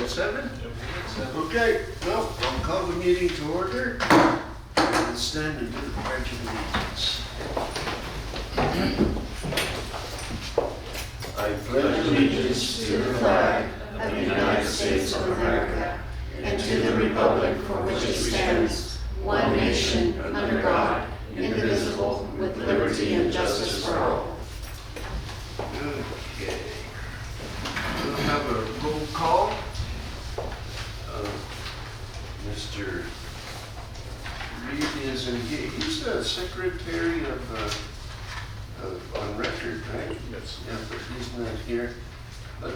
at 7? Okay, well, I'll call the meeting to order. And stand and do the pledge of allegiance. I pledge allegiance to the flag of the United States of America and to the republic for which it stands, one nation, under God, indivisible, with liberty and justice for all. Okay. We'll have a roll call. Mr. Reed isn't here. He's the secretary on record, right? Yes. Yeah, but he's not here.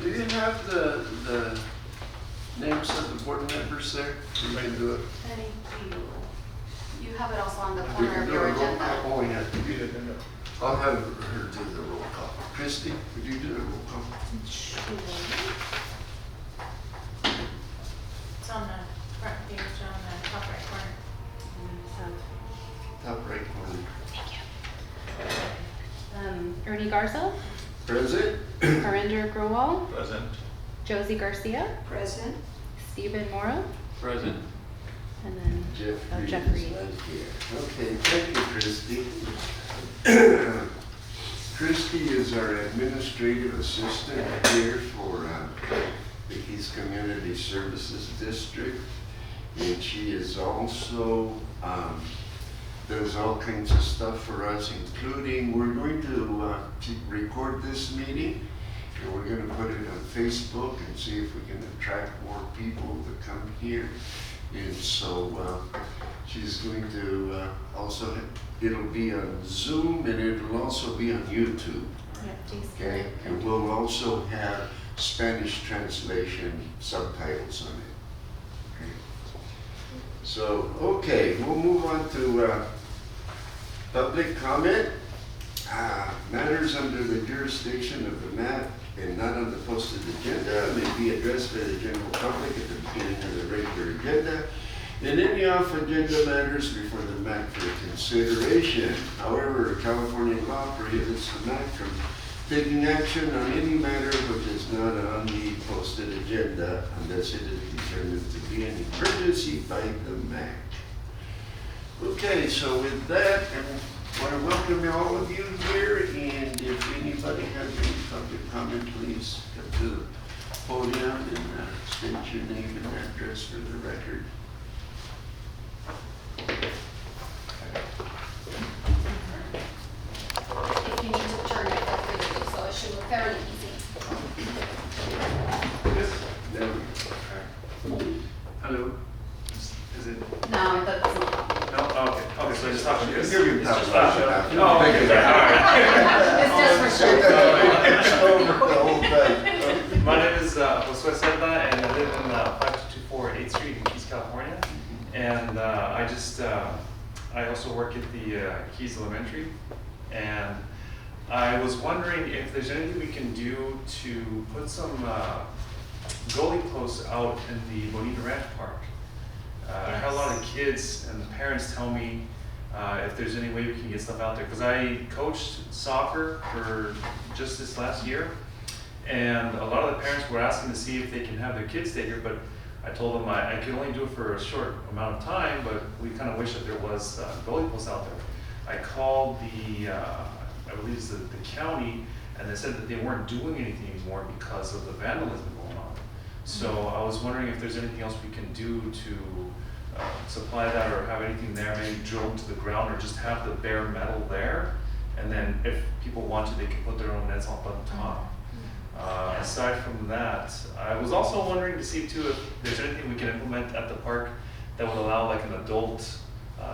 Do you have the names of the board members there? You can do it. Thank you. You have it also on the You corner can of do your a roll agenda. call. Oh, yeah. I'll have her do the roll call. Christie, would you do the roll call? Sure. It's on the front page on the top right corner. Top right corner. Ernie Garza, Present? Harinder Growal, Present. Josie Garcia, Present. Stephen Morrow, Present. and then Jeff Reed is Jeff Reed. not here. Okay, thank you, Christie. Christie is our administrative assistant here for Vicky's Community Services District. And she is also, does all kinds of stuff for us, including, we're going to record this meeting, and we're going to put it on Facebook and see if we can attract more people to come here. And so she's going to also, it'll be on Zoom and it'll also be on YouTube. Okay, and we'll also have Spanish translation subtitles on it. Okay. So, okay, we'll move on to public comment. Matters under the jurisdiction of the MAC and not on the posted agenda may be addressed by the general public at the beginning of the regular agenda and any off-agenda matters before the MAC for consideration. However, California law prohibits the MAC from taking action on any matter which is not on the posted agenda unless it is determined to be an emergency by the MAC. Okay, so with that, I want to welcome all of you here, and if anybody has any public comment, please come to the podium and state your name and address for the record. If you need to turn it, feel free to do so. It should look fairly easy. There we go. Hello. Is it? No, that's not. No? Oh, okay. Okay, so I just talked to you. Give you a It's top just line. talk show. Oh, okay. All right. It's just for Say sure. that over the whole thing. My name is Josue Cerda, and I live in 5224 8th Street in Keys, California. And I also work at the Keys Elementary. And I was wondering if there's anything we can do to put some goalie posts out in the Bonita Ranch Park. I had a lot of kids and the parents tell me if there's any way we can get stuff out there. Because I coached soccer for just this last year. And a lot of the parents were asking to see if they can have their kids stay here, but I told them I could only do it for a short amount of time, but we kind of wish that there was goalie posts out there. I called I believe it's the county, and they said that they weren't doing anything anymore because of the vandalism going on. So I was wondering if there's anything else we can do to supply that or have anything there, maybe drilled to the ground or just have the bare metal there. And then if people want to, they can put their own nets up on top. Aside from that, I was also wondering to see too if there's anything we can implement at the park that would allow like an adult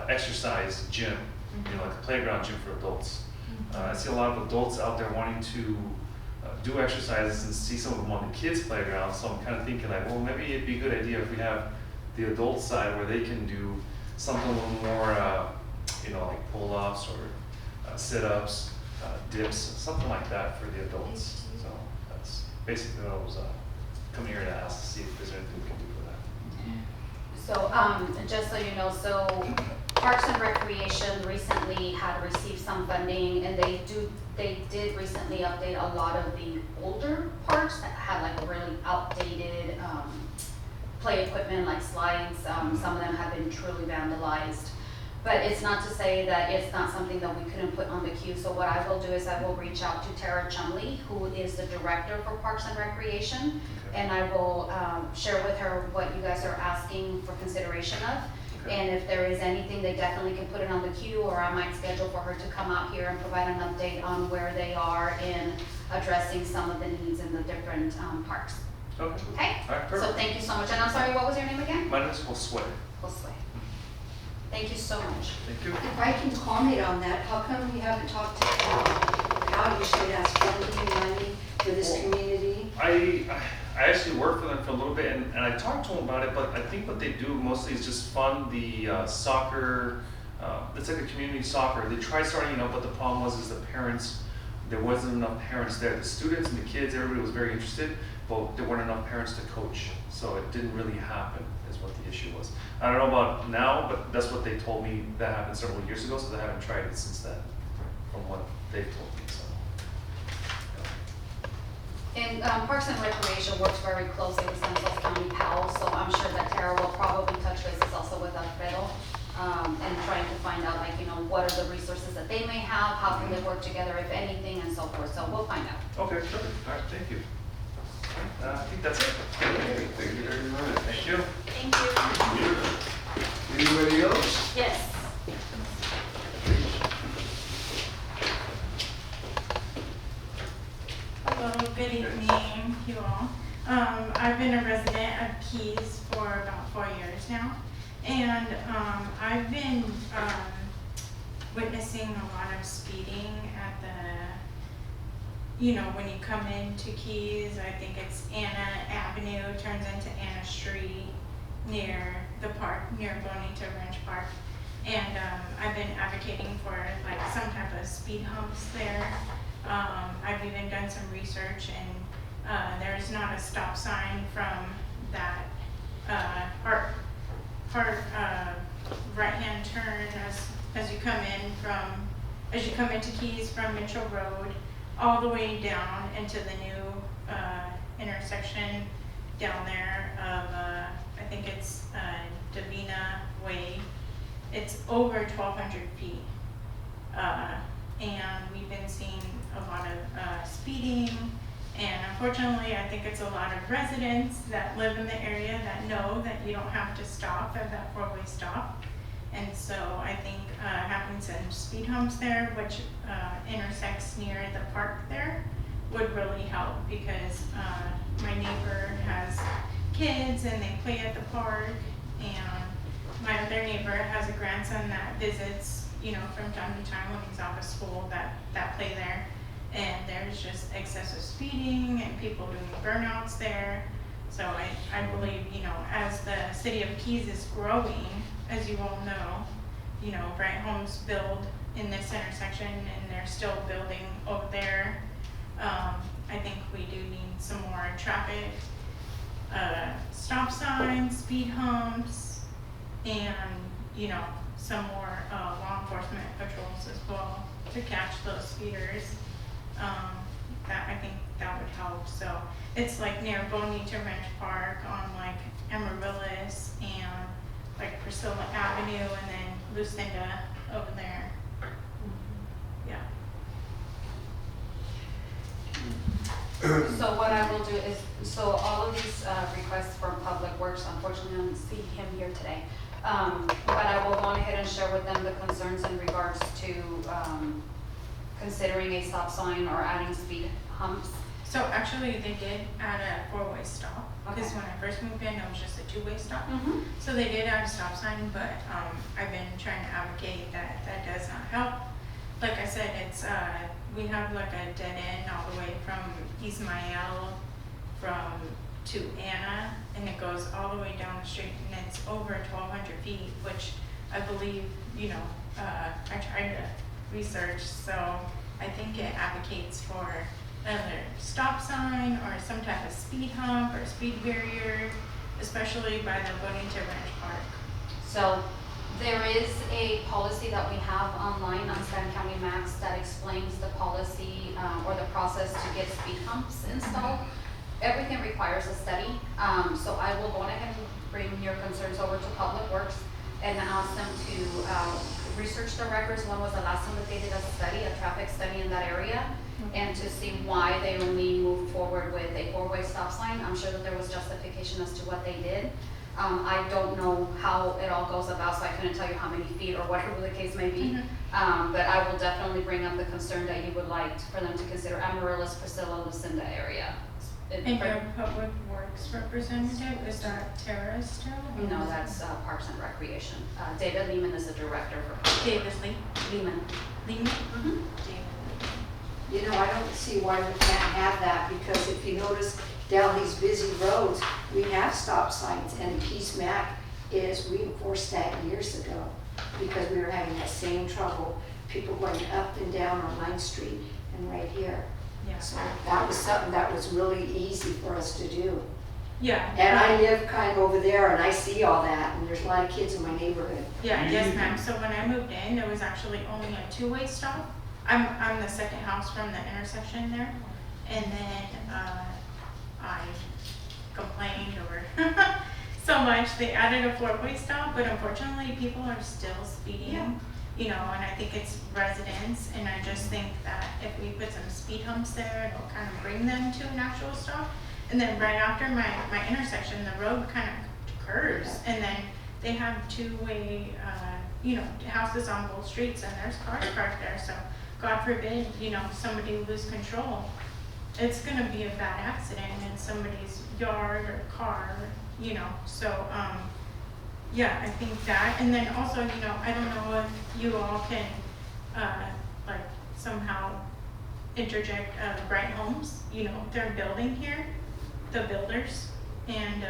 exercise gym, you know, like a playground gym for adults. I see a lot of adults out there wanting to do exercises and see some of them on the kids' playground, so I'm kind of thinking like, well, maybe it'd be a good idea if we have the adult side where they can do something a little more, you know, like pull-ups or sit-ups, dips, something like that for the adults. So that's basically what I was coming here to ask to see if there's anything we can do for that. So, just so you know, so Parks and Recreation recently had received some funding, and they did recently update a lot of the older parks that had like really outdated play equipment like slides. Some of them have been truly vandalized. But it's not to say that it's not something that we couldn't put on the queue. So what I will do is I will reach out to Tara Chumley, who is the director for Parks and Recreation, and I will share with her what you guys are asking for consideration of. Okay. And if there is anything, they definitely can put it on the queue, or I might schedule for her to come out here and provide an update on where they are in addressing some of the needs in the different parks. Okay. Okay? All right, So perfect. thank you so much. And I'm sorry, what was your name again? My name is Josue. Josue. Thank you so much. Thank you. If I can comment on that, how come we haven't talked to Cal? Cal usually has funding money for this Well, community. I actually worked for them for a little bit, and I talked to them about it, but I think what they do mostly is just fund the soccer, it's like a community soccer. They tried starting, but the problem was the parents, there wasn't enough parents there. The students and the kids, everybody was very interested, but there weren't enough parents to coach. So it didn't really happen, is what the issue was. I don't know about now, but that's what they told me that happened several years ago, so they haven't tried it since then, from what they've told me, so. And Parks and Recreation works very closely with Central County PAL, so I'm sure that Tara will probably touch bases also with Alfredo, and trying to find out, what are the resources that they may have, how can they work together, if anything, and so forth. So we'll find out. Okay, perfect. All right, thank you. I think that's it. Okay, thank you very much. Thank you. Thank you. Anybody else? Yes. Hello, good evening, you all. I've been a resident of Keys for about 4 years now, and I've been witnessing a lot of speeding at when you come into Keys. I think it's Anna Avenue, turns into Anna Street near the park, near Bonita Ranch Park. And I've been advocating for like some type of speed humps there. I've even done some research, and there's not a stop sign from that right-hand turn as you come into Keys from Mitchell Road, all the way down into the new intersection down there of I think it's Davina Way. It's over 1,200 feet. And we've been seeing a lot of speeding, and unfortunately I think it's a lot of residents that live in the area that know that you don't have to stop at that 4-way stop. And so I think having some speed humps there, which intersects near the park there, would really help, because my neighbor has kids and they play at the park, and my other neighbor has a grandson that visits from time to time when he's off of school that play there, and there's just excessive speeding and people doing burnouts there. So I believe, as the city of Keys is growing, as you all know, Bright Homes build in this intersection, and they're still building over there. I think we do need some more traffic, stop signs, speed humps, and, some more law enforcement patrols as well to catch those speeders. That I think that would help. So it's like near Bonita Ranch Park on like Amaryllis and like Priscilla Avenue, and then Lucinda over there. Yeah. So what I will do is, so all of these requests from Public Works, unfortunately I don't see him here today. But I will go ahead and share with them the concerns in regards to considering a stop sign or adding speed humps. So actually they did add a 4-way stop, because Okay. when I first moved in, it was just a 2-way stop. Mm-hmm. So they did add a stop sign, but I've been trying to advocate that that does not help. Like I said, it's we have like a dead end all the way from Ismael to Anna, and it goes all the way down the street, and it's over 1,200 feet, which I believe, I tried to research, so I think it advocates for either stop sign or some type of speed hump or speed barrier, especially by the Bonita Ranch Park. So there is a policy that we have online on Stan County Max that explains the policy or the process to get speed humps installed. everything requires a study. So I will go ahead and bring your concerns over to Public Works and ask them to research the records. When was the last time that they did a study, a traffic study in that area? And to see why they only moved forward with a 4-way stop sign. I'm sure that there was justification as to what they did. I don't know how it all goes about, so I couldn't tell you how many feet or whatever the case may be. But I will definitely bring up the concern that you would like for them to consider Amaryllis, Priscilla, Lucinda area. And your public works representative, is that Tara still? No, that's Parks and Recreation. David Lehman is the director for Public David Works. Lee. Lehman. Lehman? Mhm. David. You know, I don't see why we can't have that, because if you notice down these busy roads, we have stop signs, and Keys Mac we enforced that years ago, because we were having that same trouble, people going up and down on 9th Street and right here. Yeah. So that was something that was really easy for us to do. Yeah. And I live kind of over there, and I see all that, and there's a lot of kids in my neighborhood. Yeah, yes ma'am. So when I moved in, there was actually only a 2-way stop. I'm the second house from the intersection there. And then I complained over so much. They added a 4-way stop, but unfortunately people are still speeding. Yeah. You know, and I think it's residents, and I just think that if we put some speed humps there, it'll kind of bring them to an actual stop. And then right after my intersection, the road kind of curves, and then they have 2-way, you know, houses on both streets, and there's cars parked there, so God forbid, you know, somebody lose control. It's gonna be a bad accident in somebody's yard or car, you know, so, yeah, I think that, and then also, you know, I don't know if you all can, like, somehow interject, Bright Homes, you know, they're building here, the builders, and,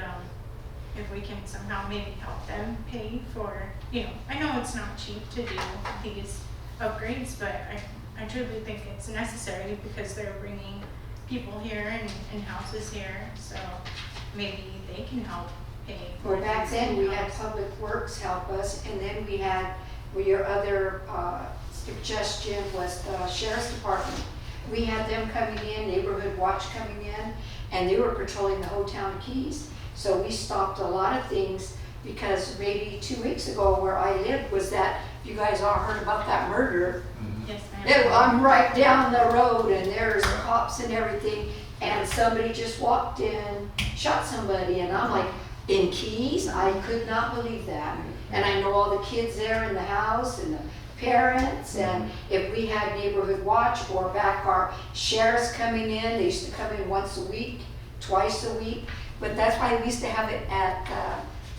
if we can somehow maybe help them pay for, you know, I know it's not cheap to do these upgrades, but I truly think it's necessary, because they're bringing people here and houses here, so maybe they can help pay. Well, back then, we had Public Works help us, and then we had, well, your other suggestion was the Sheriff's Department. We had them coming in, Neighborhood Watch coming in, and they were patrolling the whole town of Keys. So we stopped a lot of things, because maybe 2 weeks ago where I lived was that, you guys all heard about that murder. Yes, ma'am. I'm right down the road, and there's cops and everything, and somebody just walked in, shot somebody, and I'm like, in Keys? I could not believe that. And I know all the kids there in the house, and the parents, and if we had Neighborhood Watch, or back our sheriffs coming in, they used to come in once a week, twice a week, but that's why we used to have it at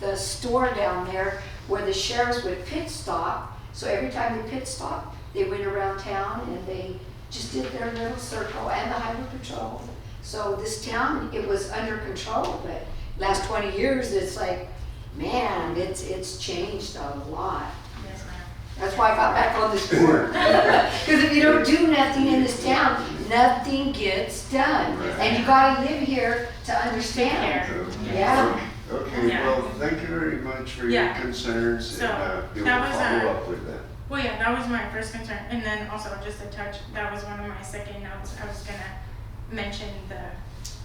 the store down there, where the sheriffs would pit stop. So every time they pit stop, they went around town, and they just did their little circle, and the highway patrol. So this town, it was under control, but last 20 years, it's like, man, it's changed a lot. Yes, ma'am. That's why I got back on this board. Because if you don't do nothing in this town, nothing gets done. And you gotta live here to understand. Here. Yeah. Okay, Yeah. well, thank you very much for your Yeah. concerns, So, and we will that was, follow up with that. Well, yeah, that was my first concern, and then also just a touch, that was one of my second notes. I was gonna mention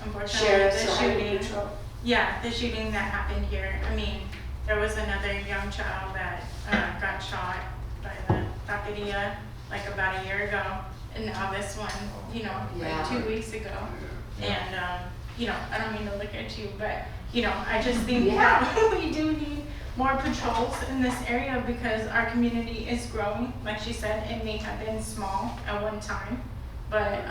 unfortunately, Sheriffs, the or highway shooting. patrol. Yeah, the shooting that happened here. I mean, there was another young child that got shot by the taqueria like about a year ago, and now this one, you know, Yeah. like 2 weeks ago. And, you know, I don't mean to look at you, but, you know, I just think Yeah. that we do need more patrols in this area, because our community is growing. Like she said, it may have been small at one time, but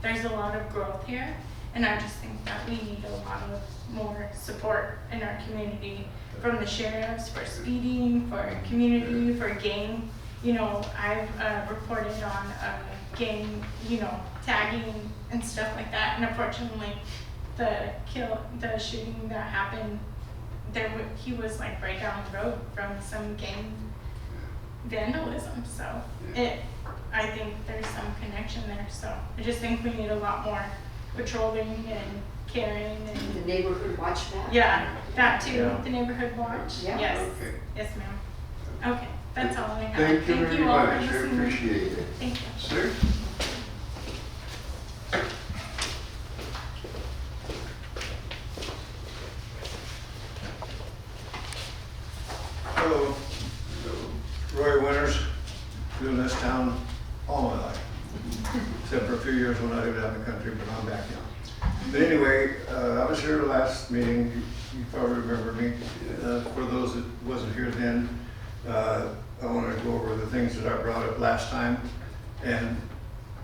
there's a lot of growth here. And I just think that we need a lot of more support in our community, from the sheriffs for speeding, for community, for gang. You know, I've reported on gang, you know, tagging and stuff like that. And unfortunately, the shooting that happened, he was like right down the road from some gang vandalism. So I think there's some connection there. So I just think we need a lot more patrolling and caring and The Neighborhood Watch map. yeah, that too. Yeah. The neighborhood watch. Yeah. Yes. Okay. Yes, ma'am. Okay, that's all I have. Thank you very all for much, I listening. appreciate it. Thank you. Sir? except for a few years when I lived out in the country, but I'm back now. But anyway, I was here last meeting, you probably remember me. For those that wasn't here then, I want to go over the things that I brought up last time. And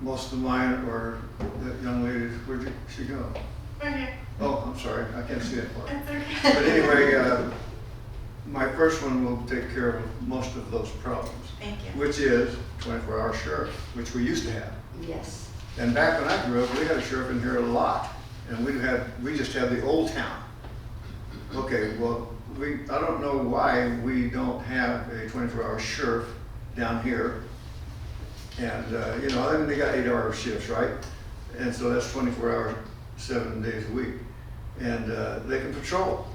most of mine are that young lady, where'd she go? Okay, Oh, I'm sorry, I can't see that far. that's okay. But anyway, my first one will take care of most of those problems, Thank you. which is 24-hour sheriff, which we used to have. Yes. And back when I grew up, we had a sheriff in here a lot, and we just had the old town. Okay, well, I don't know why we don't have a 24-hour sheriff down here. And, you know, I mean, they got 8-hour shifts, right? And so that's 24 hours, 7 days a week. And they can patrol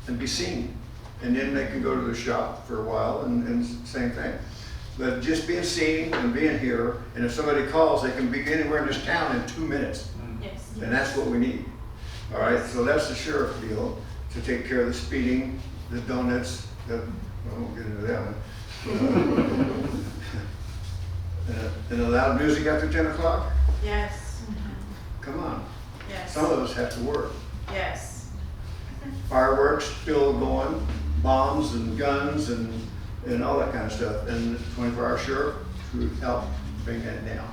and be seen. And then they can go to the shop for a while and same thing. But just being seen and being here, and if somebody calls, they can be anywhere in this town in 2 minutes. Yes. And that's what we need. All right, so that's the sheriff deal, to take care of the speeding, the donuts, I won't get into that one. And the loud music after 10 o'clock? Yes. Come on, Yes. some of us have to work. Yes. Fireworks still going, bombs and guns and all that kind of stuff. And the 24-hour sheriff would help bring that down.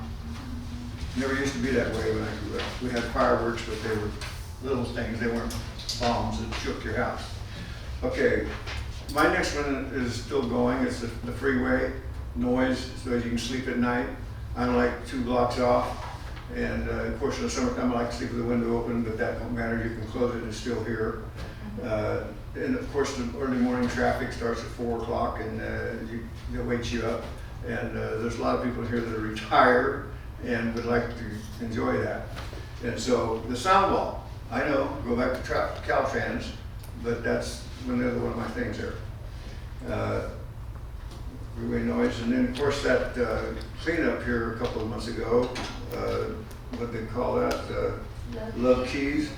Never used to be that way when I grew up. We had fireworks, but they were little things. They weren't bombs that shook your house. Okay, my next one is still going. It's the freeway noise, so as you can sleep at night. I'm like 2 blocks off. And of course, in the summertime, I like to sleep with the window open, but that don't matter. You can close it and it's still here. And of course, the early morning traffic starts at 4 o'clock, and it wakes you up. And there's a lot of people here that are retired and would like to enjoy that. And so the sound wall, I know, go back to Caltrans, but that's another one of my things there. Freeway noise, and then of course that cleanup here a couple of months ago, what they call that, Love Keys.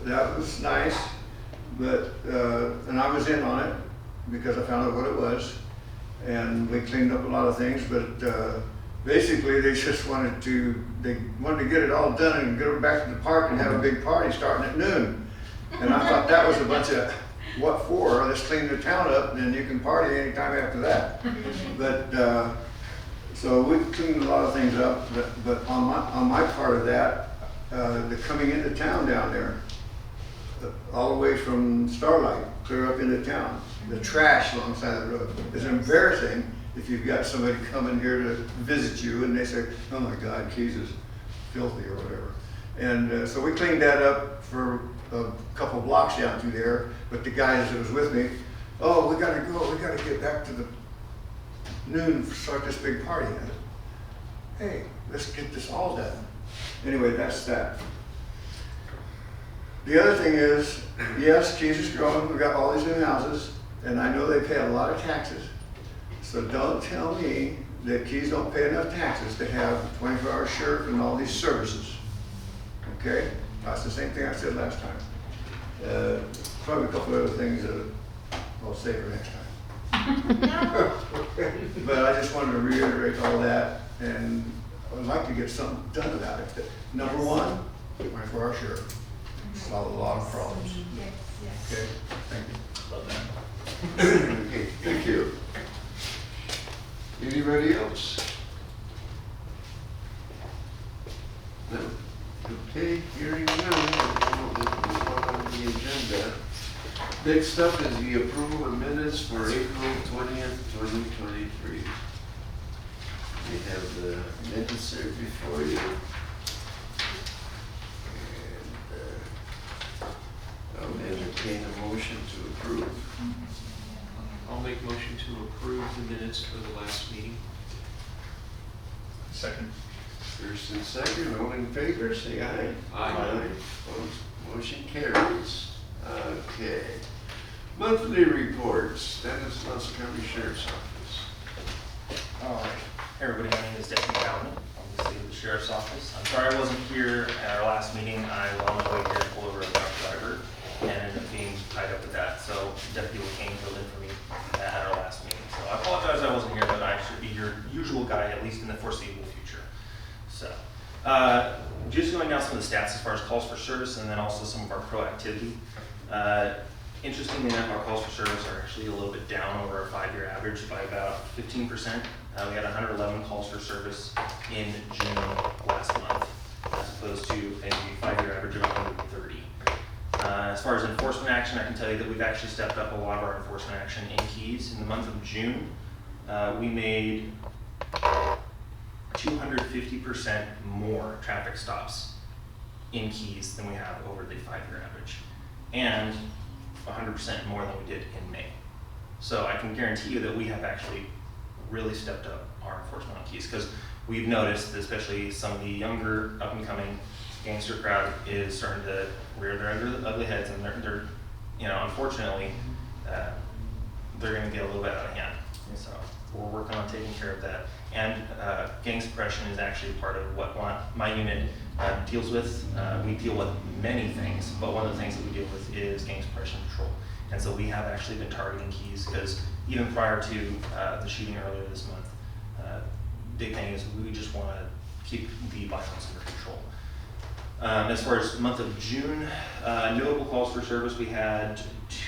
That was nice, but and I was in on it because I found out what it was, and we cleaned up a lot of things. But basically, they just wanted to get it all done and get it back to the park and have a big party starting at noon. And I thought that was a bunch of what for? Let's clean the town up, and then you can party anytime after that. But so we cleaned a lot of things up. But on my part of that, the coming into town down there, all the way from Starlight clear up into town, the trash alongside the road is embarrassing. If you've got somebody coming here to visit you and they say, "Oh my God, Keys is filthy" or whatever. And so we cleaned that up for a couple blocks down through there, but the guys that was with me, "Oh, we gotta go, we gotta get back to the noon, start this big party." And I said, "Hey, let's get this all done." Anyway, that's that. The other thing is, yes, Keys is growing, we've got all these new houses, and I know they pay a lot of taxes. So don't tell me that Keys don't pay enough taxes to have 24-hour sheriff and all these services. Okay? That's the same thing I said last time. Probably a couple other things that I'll save for next time. But I just wanted to reiterate all that, and I'd like to get something done about it. Number one, 24-hour sheriff. Solve a lot of problems. Yes, yes. Okay? Thank you. Love that. Okay, thank you. Anybody else? No. Okay, hearing none, we'll move on the agenda. Next up is the approval of minutes for April 20th, 2023. We have the minutes there before you. And I'll entertain a motion to approve. I'll make a motion to approve the minutes for the last meeting. Second. First and second, all in favor, say aye. Aye. Opposed, motion carries. Okay. Monthly reports, Stanislaus Lost County Sheriff's Office. All right. Hey everybody, my name is Deputy Bowden, obviously with the Sheriff's Office. I'm sorry I wasn't here at our last meeting. I was on my way here to pull over a drunk driver and ended up being tied up with that. So Deputy McCain filled in for me at our last meeting. So I apologize I wasn't here, but I should be your usual guy, at least in the foreseeable future. So Just going down some of the stats as far as calls for service and then also some of our proactivity. Interestingly enough, our calls for service are actually a little bit down over our 5-year average by about 15%. We had 111 calls for service in June last month, as opposed to a 5-year average of 130. As far as enforcement action, I can tell you that we've actually stepped up a lot of our enforcement action in Keys. In the month of June, we made 250% more traffic stops in Keys than we have over the 5-year average, and 100% more than we did in May. So I can guarantee you that we have actually really stepped up our enforcement on Keys, because we've noticed that especially some of the younger up and coming gangster crowd is starting to rear their ugly heads, and they're unfortunately, they're going to get a little bit out of hand. So we're working on taking care of that. And gang suppression is actually part of what my unit deals with. We deal with many things, but one of the things that we deal with is gang suppression patrol. And so we have actually been targeting Keys, because even prior to the shooting earlier this month, big thing is we just want to keep the violence under control. As far as the month of June, notable calls for service, we had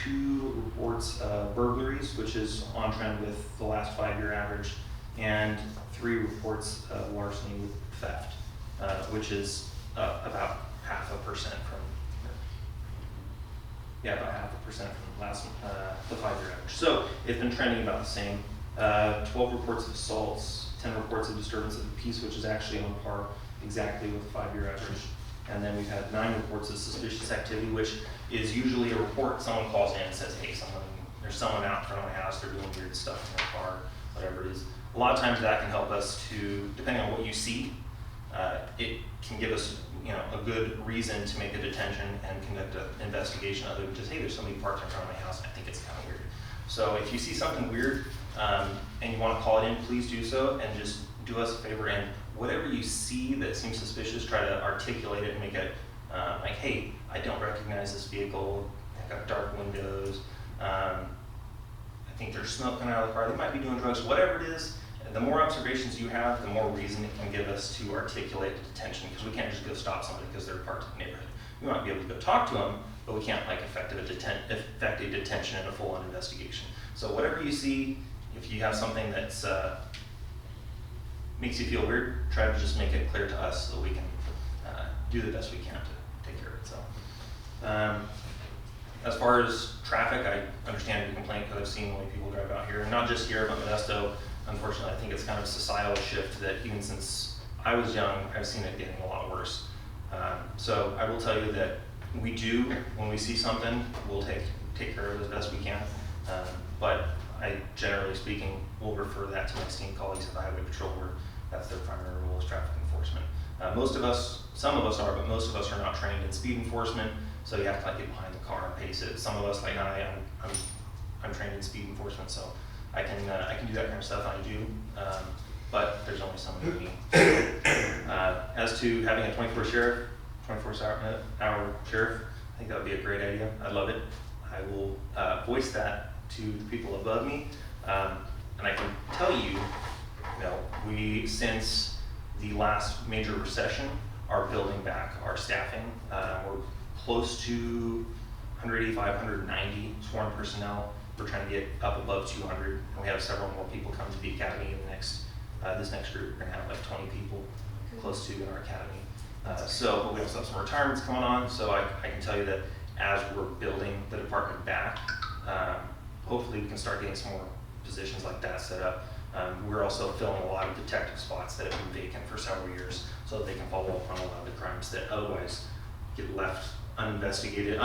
2 reports of burglaries, which is on trend with the last 5-year average, and 3 reports of larceny with theft, which is about 0.5% from last the 5-year average. So it's been trending about the same. 12 reports of assaults, 10 reports of disturbance of the peace, which is actually on par exactly with the 5-year average. And then we've had 9 reports of suspicious activity, which is usually a report. Someone calls in and says, hey, there's someone out in front of my house, they're doing weird stuff in their car, whatever it is. A lot of times that can help us to, depending on what you see, it can give us a good reason to make a detention and conduct an investigation, other than just, hey, there's somebody parked in front of my house, I think it's kind of weird. So if you see something weird and you want to call it in, please do so, and just do us a favor, and whatever you see that seems suspicious, try to articulate it and make it like, hey, I don't recognize this vehicle, I've got dark windows, I think there's smoke coming out of the car, they might be doing drugs, whatever it is. The more observations you have, the more reason it can give us to articulate detention, because we can't just go stop somebody because they're parked in the neighborhood. We might be able to go talk to them, but we can't effect a detention and a full-on investigation. So whatever you see, if you have something that's makes you feel weird, try to just make it clear to us so we can do the best we can to take care of it. So, as far as traffic, I understand your complaint, because I've seen the way people drive out here, and not just here, but Modesto. Unfortunately, I think it's kind of a societal shift that even since I was young, I've seen it getting a lot worse. So I will tell you that we do, when we see something, we'll take care of it as best we can. But I, generally speaking, will refer that to my esteemed colleagues at the Highway Patrol, where that's their primary role is traffic enforcement. Some of us are, but most of us are not trained in speed enforcement, so you have to get behind the car and pace it. Some of us, like I'm trained in speed enforcement, so I can do that kind of stuff, and I do, but there's only so many of me. As to having a 24-hour sheriff, I think that would be a great idea. I love it. I will voice that to the people above me, and I can tell you, we, since the last major recession, are building back our staffing. We're close to 185, 190 sworn personnel. We're trying to get up above 200, and we have several more people come to the academy in the this next group. We're gonna have like 20 people close to in our academy. But we also have some retirements going on, so I can tell you that as we're building the department back, hopefully we can start getting some more positions like that set up. We're also filling a lot of detective spots that have been vacant for several years, so that they can follow up on a lot of the crimes that otherwise get left uninvestigated,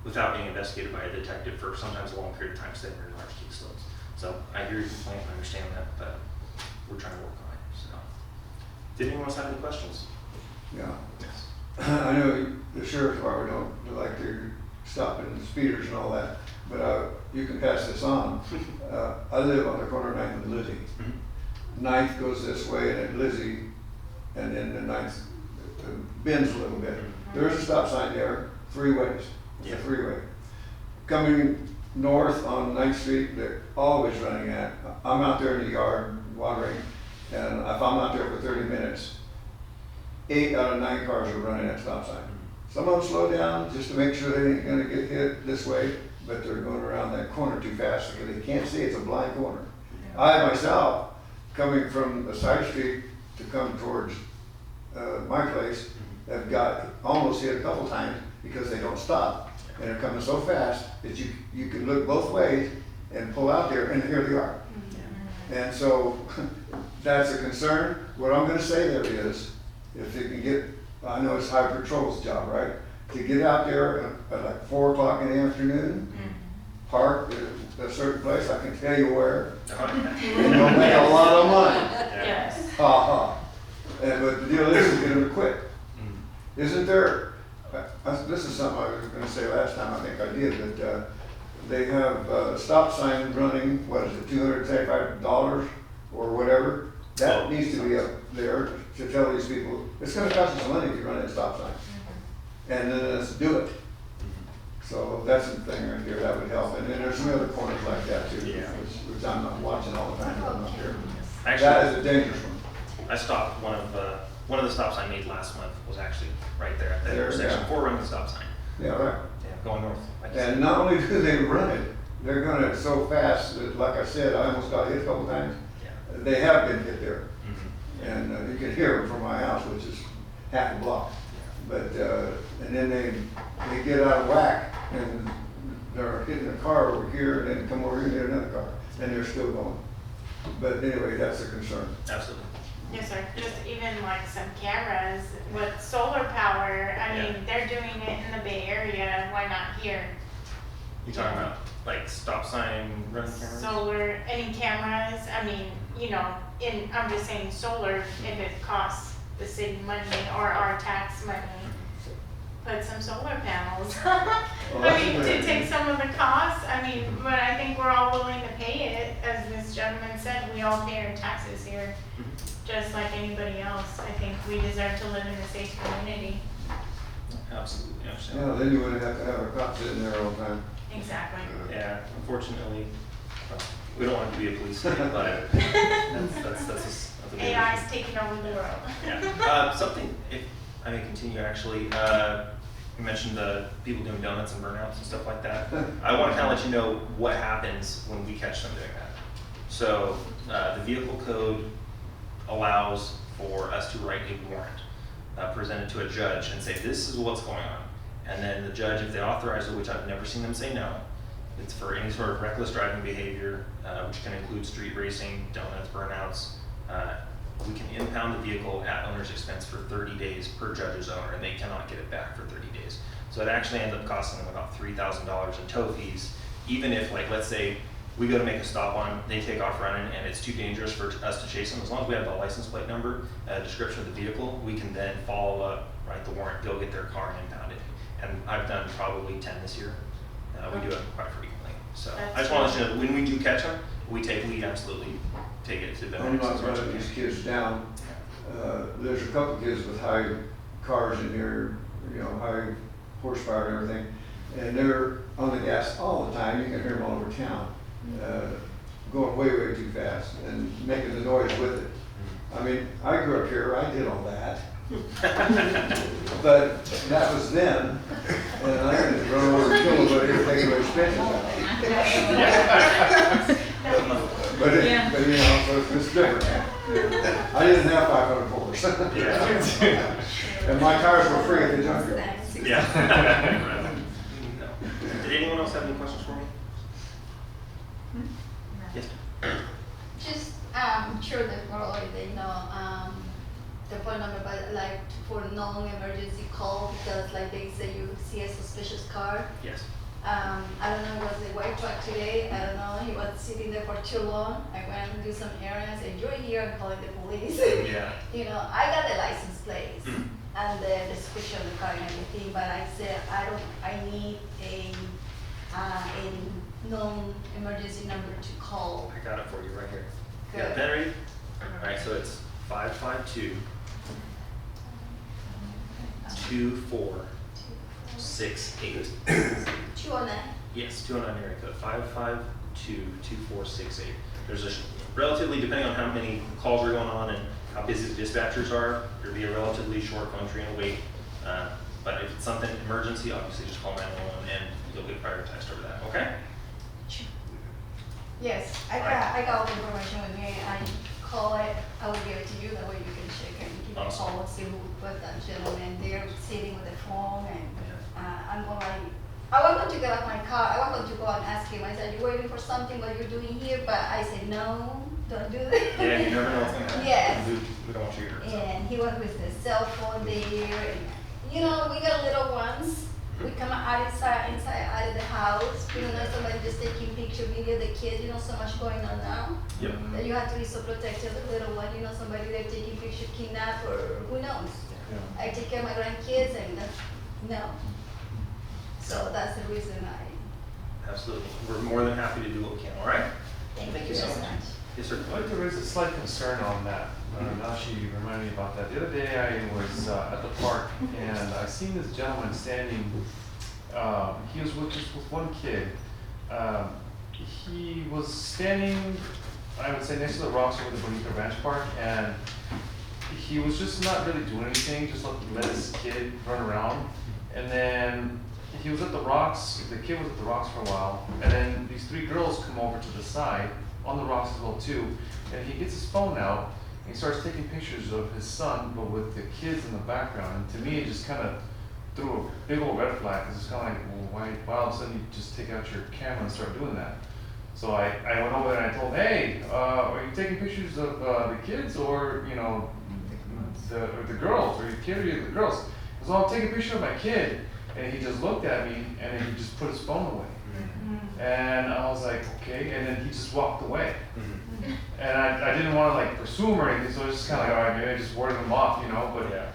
without being investigated by a detective for sometimes a long period of time, so they're in large caseloads. So I hear your complaint, I understand that, but we're trying to work on it. So, did anyone else have any questions? Yeah. Yes. I know the sheriff's department don't like to stopping speeders and all that, but you can pass this on. I live on the corner of 9th and Lizzie. Mm-hmm. 9th goes this way, and then Lizzie, and then the 9th bends a little bit. There is a stop sign there, 3 ways. It's a freeway. Coming north on 9th Street, they're always running at. I'm out there in the yard watering, and if I'm out there for 30 minutes, 8 out of 9 cars are running at stop sign. Some of them slow down just to make sure they ain't gonna get hit this way, but they're going around that corner too fast because they can't see, it's a blind corner. I myself, coming from a side street to come towards my place, have got almost hit a couple times because they don't stop. And they're coming so fast that you can look both ways and pull out there and here they are. And so that's a concern. What I'm gonna say there is, if they can get, I know it's Highway Patrol's job, right? To get out there at like 4 o'clock in the afternoon, park at a certain place, I can tell you where, and you'll make a lot of money. Yes. Ha ha. But the deal is get them to quit. Isn't there, this is something I was gonna say last time, I think I did, but they have a stop sign running, what is it, $275 or whatever? That needs to be up there to tell these people, it's gonna cost you some money if you run that stop sign. And then let's do it. So that's the thing right there, that would help. And then there's some other corners like that too, which I'm not watching all the time, but I'm not there. That is a dangerous one. I stopped one of the stops I made last month was actually right there at that There, intersection yeah. for running the stop sign. Yeah, right. Yeah, going north. I just- And not only do they run it, they're gonna so fast that, like I said, I almost got hit a couple times. Yeah. They have been hit there. Mhm. And you can hear them from my house, which is half a block. But, and then they get out of whack and they're hitting a car over here and then come over here and hit another car. And they're still going. But anyway, that's a concern. Absolutely. Yes, sir. Just even like some cameras with solar power. I mean, Yeah. they're doing it in the Bay Area. Why not here? You talking about like stop sign running cameras? Solar, any cameras? I mean, you know, I'm just saying solar if it costs the city money or our tax money. Put some solar panels. Well, I that's mean, a good to idea. take some of the costs. I mean, but I think we're all willing to pay it. As this gentleman said, we all pay our taxes here, just like anybody else. I think we deserve to live in a safe community. Absolutely, I understand. Yeah, then you wouldn't have to have a cop sitting there all the time. Exactly. Yeah, unfortunately, well, we don't want to be a police state, but that's a big AI issue. is taking over the world. Yeah. Something, if I may continue actually, you mentioned the people doing donuts and burnouts and stuff like that. I want to kind of let you know what happens when we catch them doing that. So, the vehicle code allows for us to write a warrant, present it to a judge and say, this is what's going on. And then the judge, if they authorize it, which I've never seen them say no, it's for any sort of reckless driving behavior, which can include street racing, donuts, burnouts. We can impound the vehicle at owner's expense for 30 days per judge's owner, and they cannot get it back for 30 days. So it actually ends up costing them about $3,000 in tow fees, even if, like, let's say we go to make a stop on them, they take off running, and it's too dangerous for us to chase them. As long as we have the license plate number, description of the vehicle, we can then follow up, write the warrant, go get their car and impound it. And I've done probably 10 this year. We do it quite frequently. So I just want to let you know, when we do catch them, we take lead, absolutely take it to the I'm not running these kids down. There's a couple kids with high cars in here, you know, high horsepower and everything. And they're on the gas all the time. You can hear them all over town, going way, way too fast and making the noise with it. I mean, I grew up here, I did all that. But that was then, and I didn't run over and kill nobody or take away expenses out. But you know, so it's different. I didn't have 500 horse. And my tires were free at the junkyard. Yeah. No. Did anyone else have any questions for me? Yes. Just, I'm sure that probably they know, the phone number, but like for non-emergency call, because like they say you see a suspicious car. Yes. I don't know, it was the white truck today, I don't know, he was sitting there for too long. I went and do some errands and you're here, I'm calling the police. Yeah. You know, I got the license plates and the description of the car and everything, but I said, I need a non-emergency number to call. I got it for you right here. Good. Yeah, pen ready? All right, so it's 552 2468. 209. Yes, 209 area code, 552-2468. There's a relatively, depending on how many calls are going on and how busy the dispatchers are. There'll be a relatively short phone tree and wait. But if it's something emergency, obviously just call 911 and you'll get prioritized over that, okay? Yes, I got all the information with me. I call it, I will give it to you, that way you can check and give me a Awesome. call, see who put that gentleman there sitting with the phone and I'm going like, I was going to get off my car, I was going to go and ask him, I said, you waiting for something, what you're doing here? But I said, no, don't do that. Yeah, you never know what's gonna happen. Yes. We don't want you to hurt. And he was with the cell phone there, and, you know, we got little ones. We come out inside out of the house. You know, somebody just taking picture, video, the kids. You know, so much going on now. Yep. That you have to be so protective of the little one. You know, somebody they're taking picture, kidnap, or who knows. Yeah. I take care of my grandkids, and no. So that's the reason I. Absolutely. We're more than happy to do what we can, all right? Thank you so so much. much. Yes, sir. I'd like to raise a slight concern on that. Now she reminded me about that. The other day I was at the park and I seen this gentleman standing, he was with just with one kid. He was standing, I would say, next to the rocks over the Bonita Ranch Park, and he was just not really doing anything, just let his kid run around. And then he was at the rocks, the kid was at the rocks for a while, and then these three girls come over to the side, on the rocks as well too, and he gets his phone out, and he starts taking pictures of his son, but with the kids in the background. And to me, it just kind of threw a big old red flag, because it's kind of like, well, why all of a sudden you just take out your camera and start doing that? So I went over there and I told him, hey, are you taking pictures of the kids, or, you know, the girls, or your kid, or the girls? He goes, oh, I'm taking a picture of my kid. And he just looked at me, and then he just put his phone away. And I was like, okay, and then he just walked away. And I didn't want to like pursue him or anything, so I was just kind of like, all right, maybe I just warded him off, you know, but Yeah.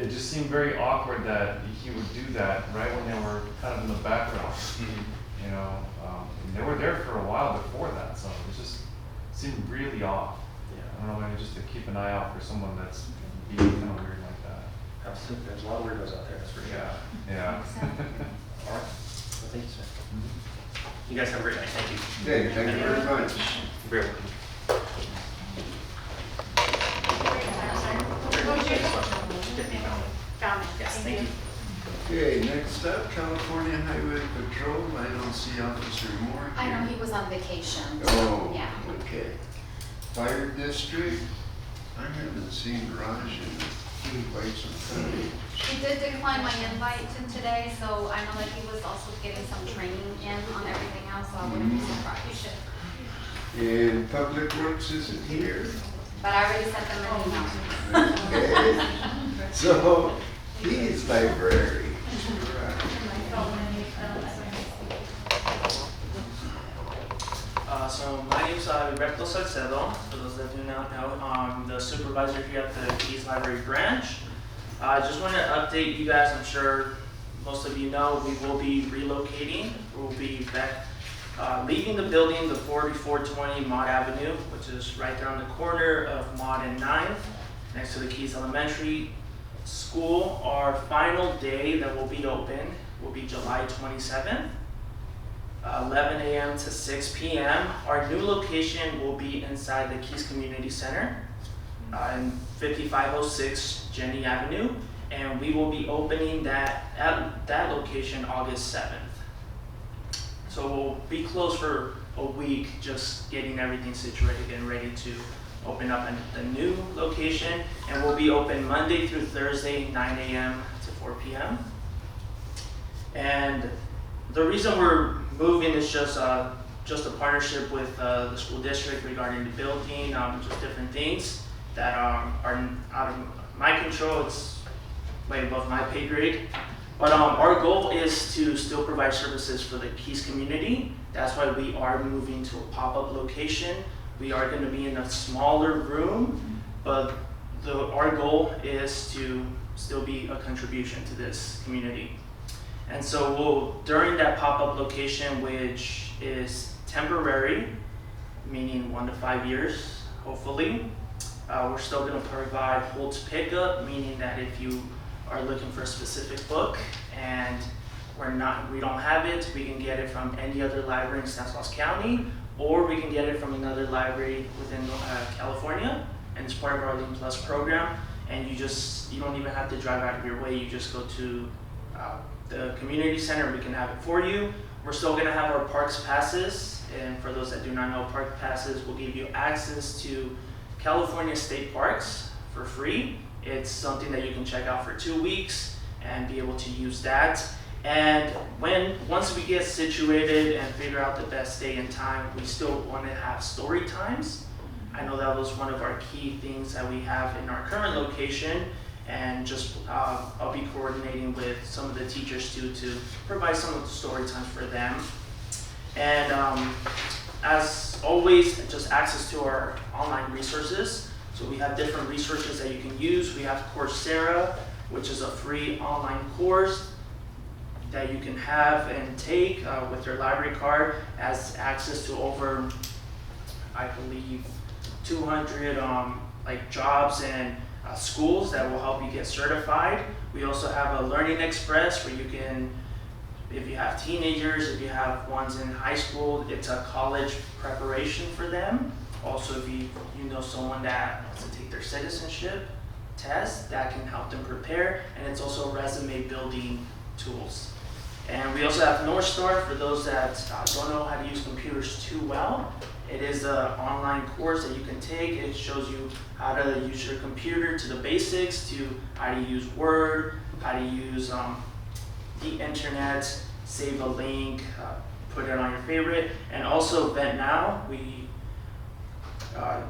it just seemed very awkward that he would do that right when they were kind of in the background, you know. And they were there for a while before that, so it just seemed really off. I don't know, maybe just to keep an eye out for someone that's being kind of weird like that. Absolutely. There's a lot of weirdos out there, that's for sure. Yeah. All right. Well, thank you, sir. You guys have a great night. Thank you. Okay, thank you very much. You're very welcome. Found it. Yes, thank you. Okay, next up, California Highway Patrol. I don't see Officer Moore I know here. he was on vacation. Oh, Yeah. okay. Fire District, I haven't seen Raj in quite some time. He did decline my invite to today, so I know that he was also getting some training in on everything else, so I wouldn't be surprised. And Public Works isn't here. But I already sent them an email. Okay. So, he's library. So my name is Roberto Salcedo. For those that do not know, I'm the supervisor here at the Keys Library branch. I just want to update you guys. I'm sure most of you know we will be relocating. We'll be back, leaving the building, the 4420 Mott Avenue, which is right there on the corner of Mott and 9th, next to the Keys Elementary School. Our final day that will be open will be July 27th. 11 a.m. to 6 p.m. Our new location will be inside the Keys Community Center in 5506 Jenny Avenue, and we will be opening that at that location August 7th. So we'll be closed for a week, just getting everything situated and ready to open up the new location, and we'll be open Monday through Thursday, 9 a.m. to 4 p.m. And the reason we're moving is just a partnership with the school district regarding the building, just different things that are out of my control. It's way above my pay grade. But our goal is to still provide services for the Keys community. That's why we are moving to a pop-up location. We are going to be in a smaller room, but our goal is to still be a contribution to this community. And so during that pop-up location, which is temporary, meaning 1 to 5 years, hopefully, we're still going to provide Holtz pickup, meaning that if you are looking for a specific book and we don't have it, we can get it from any other library in Stanislaus County, or we can get it from another library within California, and it's part of our Lean Plus program. And you don't even have to drive out of your way. You just go to the community center and we can have it for you. We're still gonna have our parks passes, and for those that do not know, park passes will give you access to California state parks for free. It's something that you can check out for 2 weeks and be able to use that. And once we get situated and figure out the best day and time, we still want to have story times. I know that was one of our key things that we have in our current location, and just I'll be coordinating with some of the teachers too to provide some of the story times for them. And as always, just access to our online resources. So we have different resources that you can use. We have Coursera, which is a free online course that you can have and take with your library card, has access to over, I believe, 200 like jobs and schools that will help you get certified. We also have a Learning Express where you can, if you have teenagers, if you have ones in high school, it's a college preparation for them. Also, if you know someone that wants to take their citizenship test, that can help them prepare, and it's also resume building tools. And we also have North Star for those that don't know how to use computers too well. It is an online course that you can take. It shows you how to use your computer to the basics, to how to use Word, how to use the internet, save a link, put it on your favorite. And also VetNow,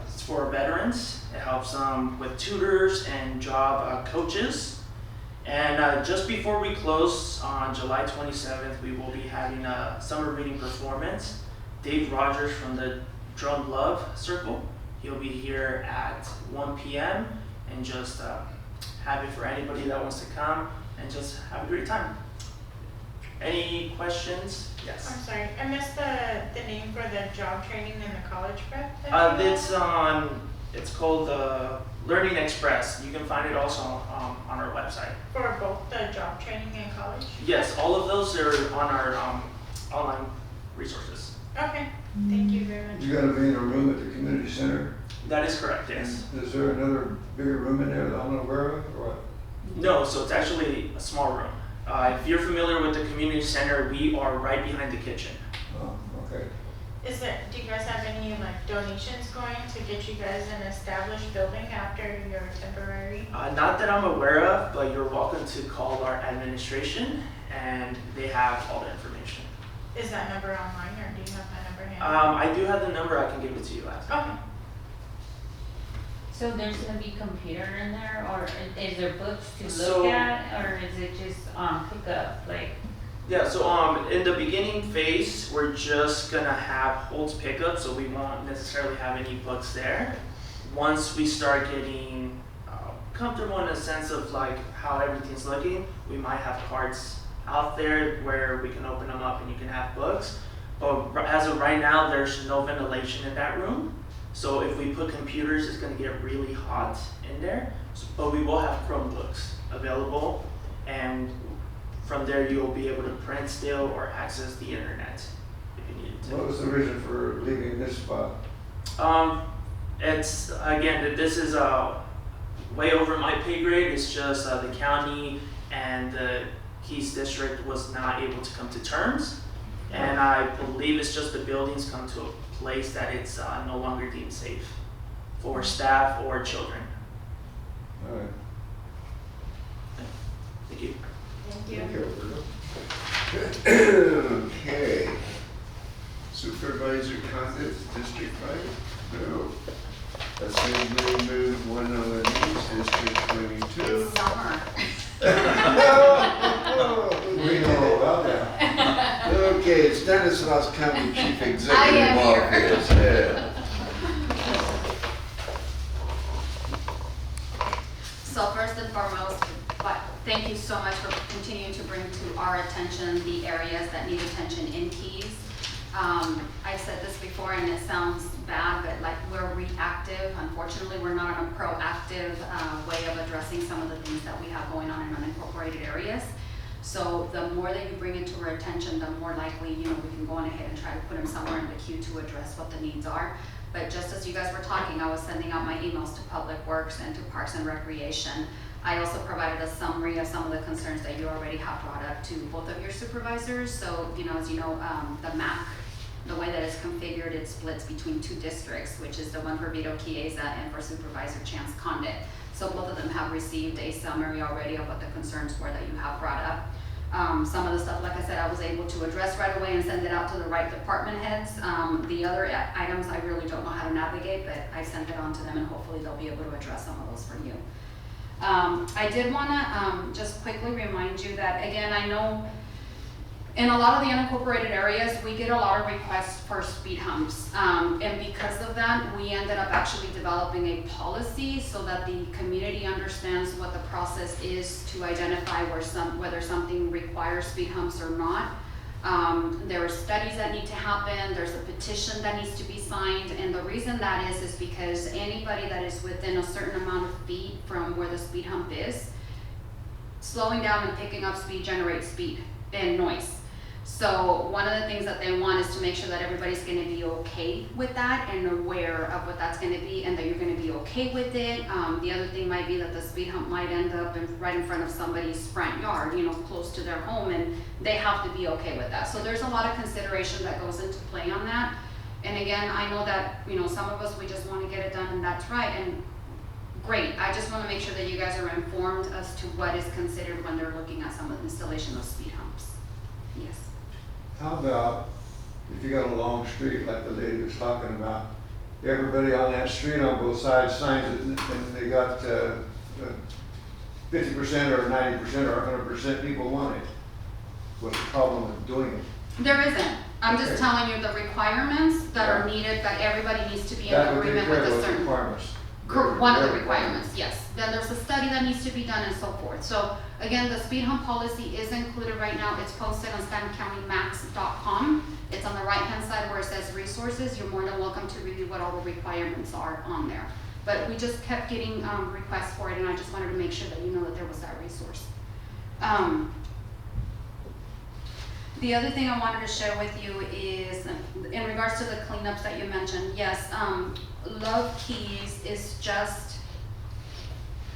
it's for veterans. It helps with tutors and job coaches. And just before we close on July 27th, we will be having a summer reading performance. Dave Rogers from the Drum Love Circle, he'll be here at 1 p.m. and just have it for anybody that wants to come and just have a great time. Any questions? Yes. I'm sorry, I missed the name for the job training and the college prep. It's called the Learning Express. You can find it also on our website. For both the job training and college? Yes, all of those are on our online resources. Okay, thank you very much. You gotta be in a room at the community center? That is correct, yes. Is there another bigger room in there that I'm not aware of, or what? No, so it's actually a small room. If you're familiar with the community center, we are right behind the kitchen. Oh, okay. Do you guys have any like donations going to get you guys an established building after your temporary? Not that I'm aware of, but you're welcome to call our administration and they have all the information. Is that number online, or do you have that number handy? I do have the number, I can give it to you after. Okay. So there's gonna be computer in there, or is there books to So- look at, or is it just pickup, like? Yeah, so in the beginning phase, we're just gonna have Holtz pickup, so we won't necessarily have any books there. Once we start getting comfortable in a sense of like how everything's looking, we might have carts out there where we can open them up and you can have books. But as of right now, there's no ventilation in that room. So if we put computers, it's gonna get really hot in there. But we will have Chromebooks available, and from there you'll be able to print still or access the internet if you need to. What was the reason for leaving this spot? It's, again, this is way over my pay grade. It's just the county and the Keys District was not able to come to terms. And I believe it's just the buildings come to a place that it's no longer deemed safe for staff or children. All right. Thank you. Thank you. Okay. Supervisor comments, District 5? No. Assembly move 111 District 22. It's summer. We know about that. Okay, Stanislaus County Chief I Executive am here. Officer. Yeah. So first and foremost, thank you so much for continuing to bring to our attention the areas that need attention in Keys. I've said this before and it sounds bad, but like we're reactive. Unfortunately, we're not on a proactive way of addressing some of the things that we have going on in unincorporated areas. So the more that you bring it to our attention, the more likely, we can go on ahead and try to put them somewhere in the queue to address what the needs are. But just as you guys were talking, I was sending out my emails to Public Works and to Parks and Recreation. I also provided a summary of some of the concerns that you already have brought up to both of your supervisors. So, as you know, the map, the way that it's configured, it splits between 2 districts, which is the one for Vito Chiesa and for Supervisor Chance Condit. So both of them have received a summary already of what the concerns were that you have brought up. Some of the stuff, like I said, I was able to address right away and send it out to the right department heads. The other items, I really don't know how to navigate, but I sent it on to them, and hopefully they'll be able to address some of those for you. I did want to just quickly remind you that, again, I know in a lot of the unincorporated areas, we get a lot of requests for speed humps. And because of that, we ended up actually developing a policy so that the community understands what the process is to identify whether something requires speed humps or not. There are studies that need to happen, there's a petition that needs to be signed, and the reason that is because anybody that is within a certain amount of feet from where the speed hump is, slowing down and picking up speed generates speed and noise. So one of the things that they want is to make sure that everybody's gonna be okay with that and aware of what that's gonna be, and that you're gonna be okay with it. The other thing might be that the speed hump might end up right in front of somebody's front yard, close to their home, and they have to be okay with that. So there's a lot of consideration that goes into play on that. And again, I know that, some of us, we just wanna get it done, and that's right, and great. I just wanna make sure that you guys are informed as to what is considered when they're looking at some of the installation of speed humps. Yes. How about if you got a long street like the lady was talking about, everybody on that street on both sides signs it, and they got 50% or 90% or 100% people want it. What's the problem with doing it? There isn't. I'm just Okay. telling you the requirements that are needed, that everybody needs to be in agreement with a certain. Requirements. One of the requirements, yes. Then there's a study that needs to be done and so forth. So again, the speed hump policy is included right now. It's posted on StantonCountyMax.com. It's on the right-hand side where it says resources. You're more than welcome to review what all the requirements are on there. But we just kept getting requests for it, and I just wanted to make sure that you know that there was that resource. The other thing I wanted to share with you is in regards to the cleanups that you mentioned. Yes, Love Keys is just,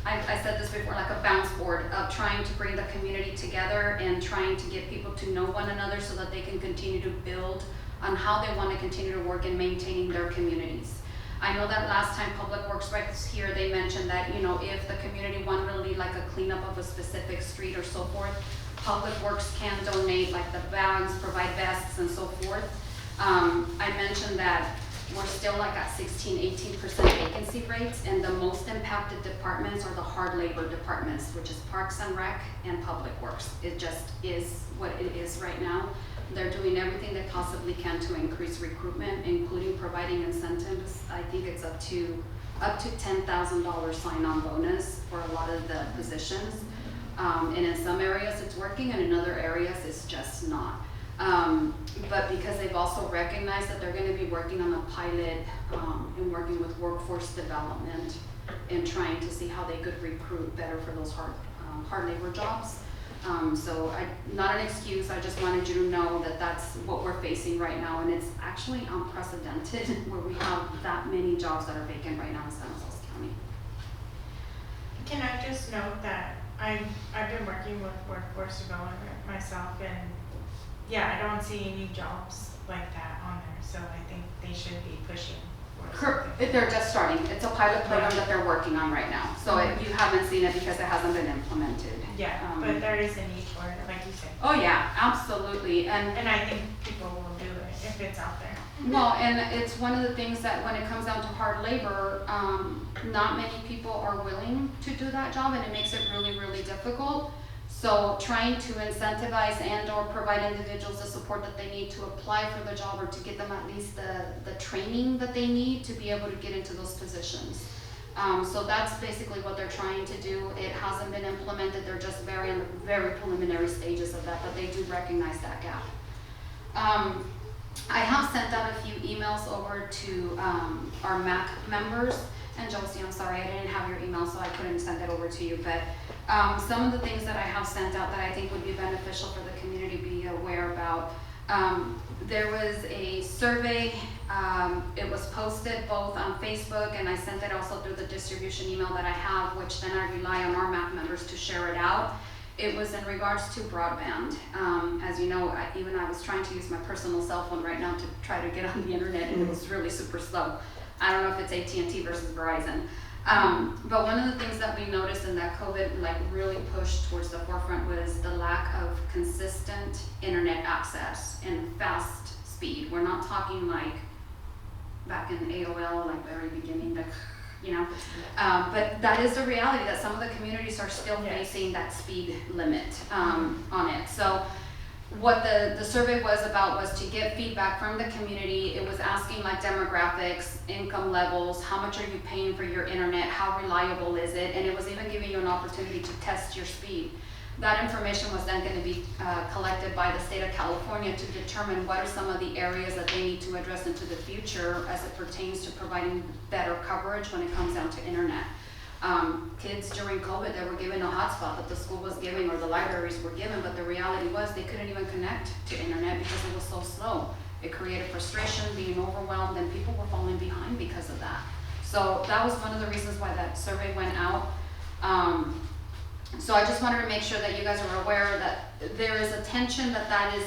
I said this before, like a bounce board of trying to bring the community together and trying to get people to know one another so that they can continue to build on how they want to continue to work in maintaining their communities. I know that last time Public Works was here, they mentioned that, if the community wanted to lead like a cleanup of a specific street or so forth, Public Works can donate like the bags, provide vests and so forth. I mentioned that we're still like at 16-18% vacancy rates, and the most impacted departments are the hard labor departments, which is Parks and Rec and Public Works. It just is what it is right now. They're doing everything they possibly can to increase recruitment, including providing incentives. I think it's up to $10,000 sign-on bonus for a lot of the positions. And in some areas it's working, and in other areas it's just not. But because they've also recognized that they're going to be working on a pilot and working with workforce development and trying to see how they could recruit better for those hard labor jobs. So not an excuse, I just wanted you to know that that's what we're facing right now, and it's actually unprecedented where we have that many jobs that are vacant right now in San Jose County. Can I just note that I've been working with workforce development myself, and yeah, I don't see any jobs like that on there, so I think they should be pushing for something. They're just starting. It's a pilot program that they're working on right now. So you haven't seen it because it hasn't been implemented. Yeah, but there is a need for it, like you said. Oh yeah, absolutely. And I think people will do it if it's out there. Well, and it's one of the things that when it comes down to hard labor, not many people are willing to do that job, and it makes it really, really difficult. So trying to incentivize and or provide individuals the support that they need to apply for the job, or to get them at least the training that they need to be able to get into those positions. So that's basically what they're trying to do. It hasn't been implemented. They're just in the very preliminary stages of that, but they do recognize that gap. I have sent out a few emails over to our MAC members. And Josie, I'm sorry, I didn't have your email, so I couldn't send it over to you. But some of the things that I have sent out that I think would be beneficial for the community to be aware about. There was a survey It was posted both on Facebook, and I sent it also through the distribution email that I have, which then I rely on our MAC members to share it out. It was in regards to broadband. As you know, even I was trying to use my personal cell phone right now to try to get on the internet, and it was really super slow. I don't know if it's AT&T versus Verizon. But one of the things that we noticed and that COVID really pushed towards the forefront was the lack of consistent internet access and fast speed. We're not talking like back in AOL, like very beginning, but that is the reality that some of the communities are still facing that speed limit on it. So what the survey was about was to get feedback from the community. It was asking like demographics, income levels, how much are you paying for your internet, how reliable is it, and it was even giving you an opportunity to test your speed. That information was then going to be collected by the state of California to determine what are some of the areas that they need to address into the future as it pertains to providing better coverage when it comes down to internet. Kids during COVID, they were given a hotspot that the school was giving or the libraries were given, but the reality was they couldn't even connect to internet because it was so slow. It created frustration, being overwhelmed, and people were falling behind because of that. So that was one of the reasons why that survey went out. So I just wanted to make sure that you guys are aware that there is a tension that is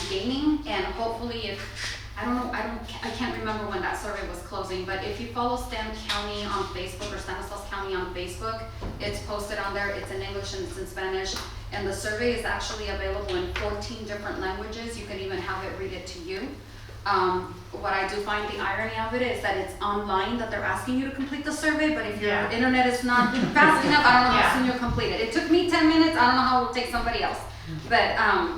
gaining, and hopefully if I can't remember when that survey was closing, but if you follow Stan County on Facebook or Stanislaus County on Facebook, it's posted on there. It's in English and it's in Spanish, and the survey is actually available in 14 different languages. You can even have it read it to you. What I do find the irony of it is that it's online, that they're asking you to complete the survey, but if your internet is not fast enough, I don't know how soon you'll complete it. It took me 10 minutes, I don't know how it will take somebody else. But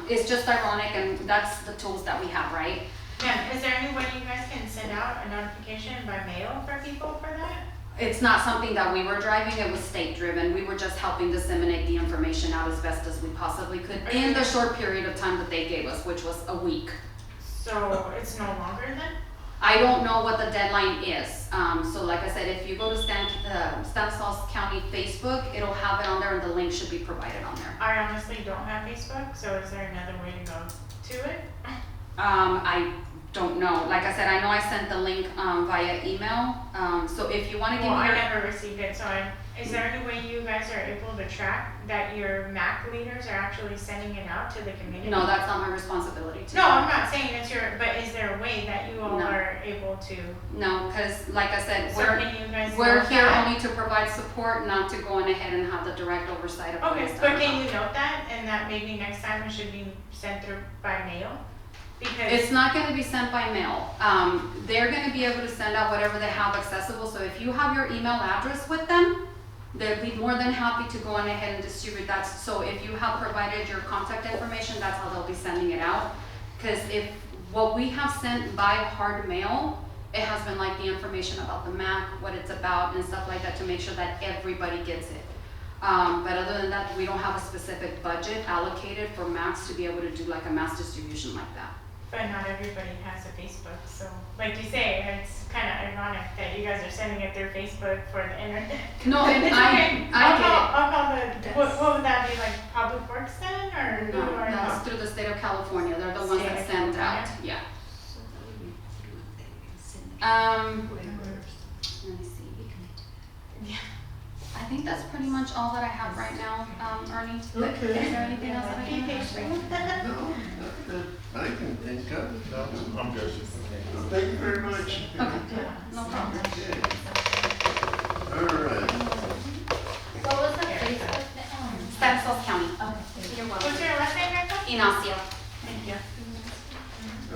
it's just ironic, and that's the tools that we have, right? Yeah, is there any way you guys can send out a notification by mail for people for that? It's not something that we were driving, it was state driven. We were just helping disseminate the information out as best as we possibly could in the short period of time that they gave us, which was a week. So it's no longer then? I don't know what the deadline is. So like I said, if you go to Stanislaus County Facebook, it'll have it on there and the link should be provided on there. I honestly don't have Facebook, so is there another way to go to it? I don't know. Like I said, I know I sent the link via email. So if you want to give me I your... never received it, so is there any way you guys are able to track that your MAC leaders are actually sending it out to the community? No, that's not my responsibility to No, I'm not saying it's but is there a way that you all No. are able to? No, because like I said, So can you guys we're note here that? only to provide support, not to go on ahead and have the direct oversight of what Okay, is but done. can you note that, and that maybe next time it should be sent through by mail? Because It's not going to be sent by mail. They're going to be able to send out whatever they have accessible. So if you have your email address with them, they'll be more than happy to go on ahead and distribute that. So if you have provided your contact information, that's how they'll be sending it out. Because if what we have sent by hard mail, it has been like the information about the MAC, what it's about and stuff like that to make sure that everybody gets it. But other than that, we don't have a specific budget allocated for MACs to be able to do like a mass distribution like that. But not everybody has a Facebook, so like you say, it's kind of ironic that you guys are sending it through Facebook for the internet. No, and It's I okay. get it. I'll call what would that be, like Public Works then, or who No, are that's through the state of California. They're the ones State that of send out, California? yeah. Let me see. Yeah. I think that's pretty much all that I have right now, Ernie. Okay. Is there anything else that I Can you can? pay for it? No, not that I can think of. No, I'm good. Thank you very much. Okay, no problem. Okay. All right. What was the Facebook? Stanislaus County. Okay. You're What's welcome. your last name, Rachel? Inacio. Thank you.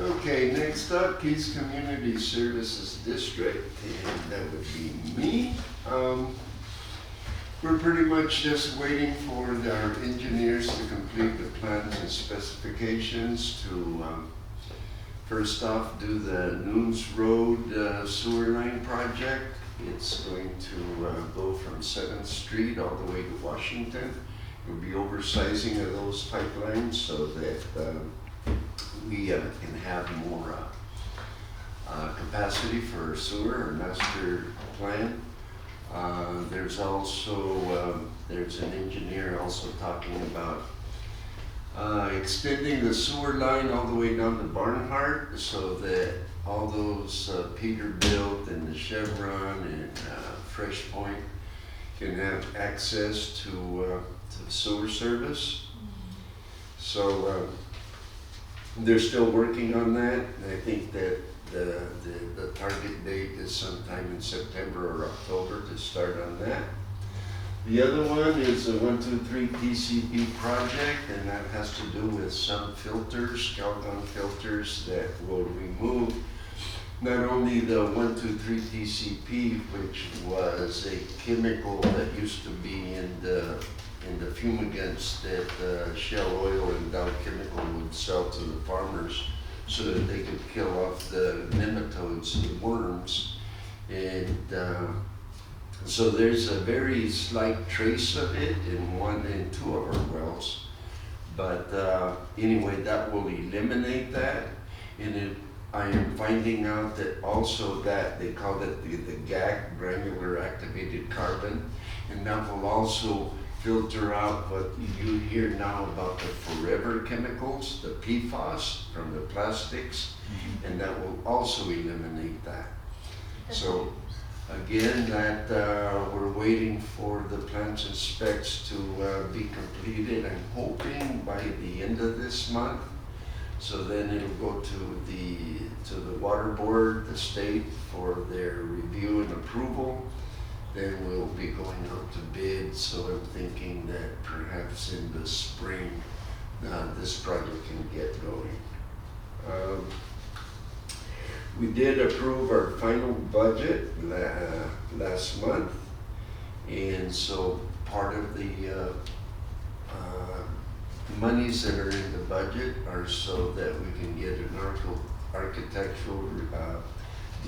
Okay, next up, Keys Community Services District, and that would be me. We're pretty much just waiting for our engineers to complete the plans and specifications to first off do the Nunes Road sewer line project. It's going to go from 7th Street all the way to Washington. We'll be oversizing of those pipelines so that we can have more capacity for sewer or master plan. There's also, there's an engineer also talking about extending the sewer line all the way down to Barnhart so that all those Peterbilt and the Chevron and Fresh Point can have access to the sewer service. So they're still working on that. And I think that the target date is sometime in September or October to start on that. The other one is the 123 TCP project, and that has to do with some filters, Calgon filters that will remove not only the 123 TCP, which was a chemical that used to be in the fumigants that Shell Oil and Dow Chemical would sell to the farmers so that they could kill off the nematodes, the worms, and so there's a very slight trace of it in two of our wells. But anyway, that will eliminate that. And I am finding out that also that they call it the GAC, granular activated carbon, and that will also filter out what you hear now about the forever chemicals, the PFAS from the plastics, and that will also eliminate that. So again, that we're waiting for the plans and specs to be completed. I'm hoping by the end of this month. So then it'll go to the water board, the state, for their review and approval. Then we'll be going out to bid. So I'm thinking that perhaps in the spring, this project can get going. We did approve our final budget last month, and so part of the monies that are in the budget are so that we can get an architectural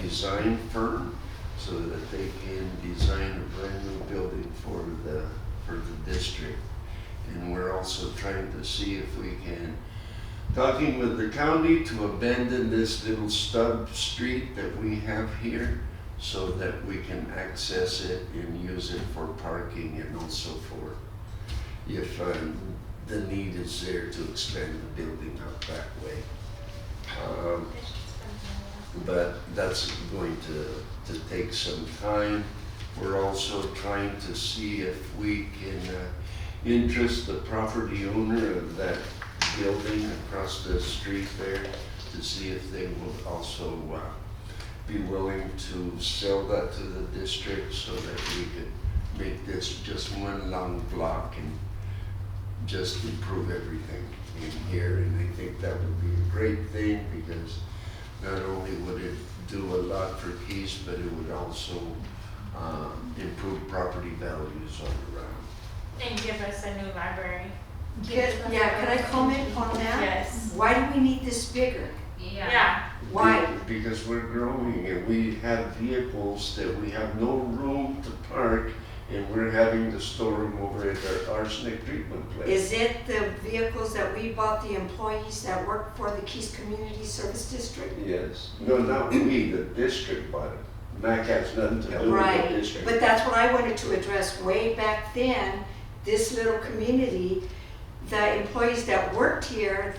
design firm so that they can design a brand new building for the district. And we're also trying to see if we can, talking with the county to abandon this little stub street that we have here so that we can access it and use it for parking and also for if the need is there to expand the building out that way. But that's going to take some time. We're also trying to see if we can interest the property owner of that building across the street there to see if they will also be willing to sell that to the district so that we could make this just one long block and just improve everything in here. And I think that would be a great thing because not only would it do a lot for Keys, but it would also improve property values all around. And give us a new library. Can I comment on that? Yes. Why do we need this bigger? Yeah. Why? Because we're growing and we have vehicles that we have no room to park, and we're having to store them over at our arsenic treatment plant. Is it the vehicles that we bought the employees that work for the Keys Community Service District? Yes. No, not we, the district bought it. MAC has nothing to do with the Right, district. but that's what I wanted to address way back then. This little community, the employees that worked here,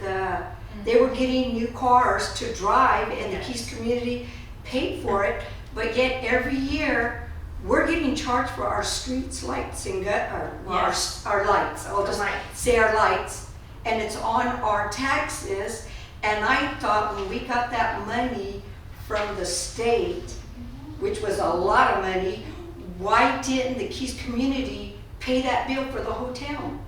they were getting new cars to drive, and the Keys community paid for it. But yet every year we're getting charged for our streets, lights, and our lights. I'll just say our lights, and it's on our taxes. And I thought when we got that money from the state, which was a lot of money, why didn't the Keys community pay that bill for the whole town?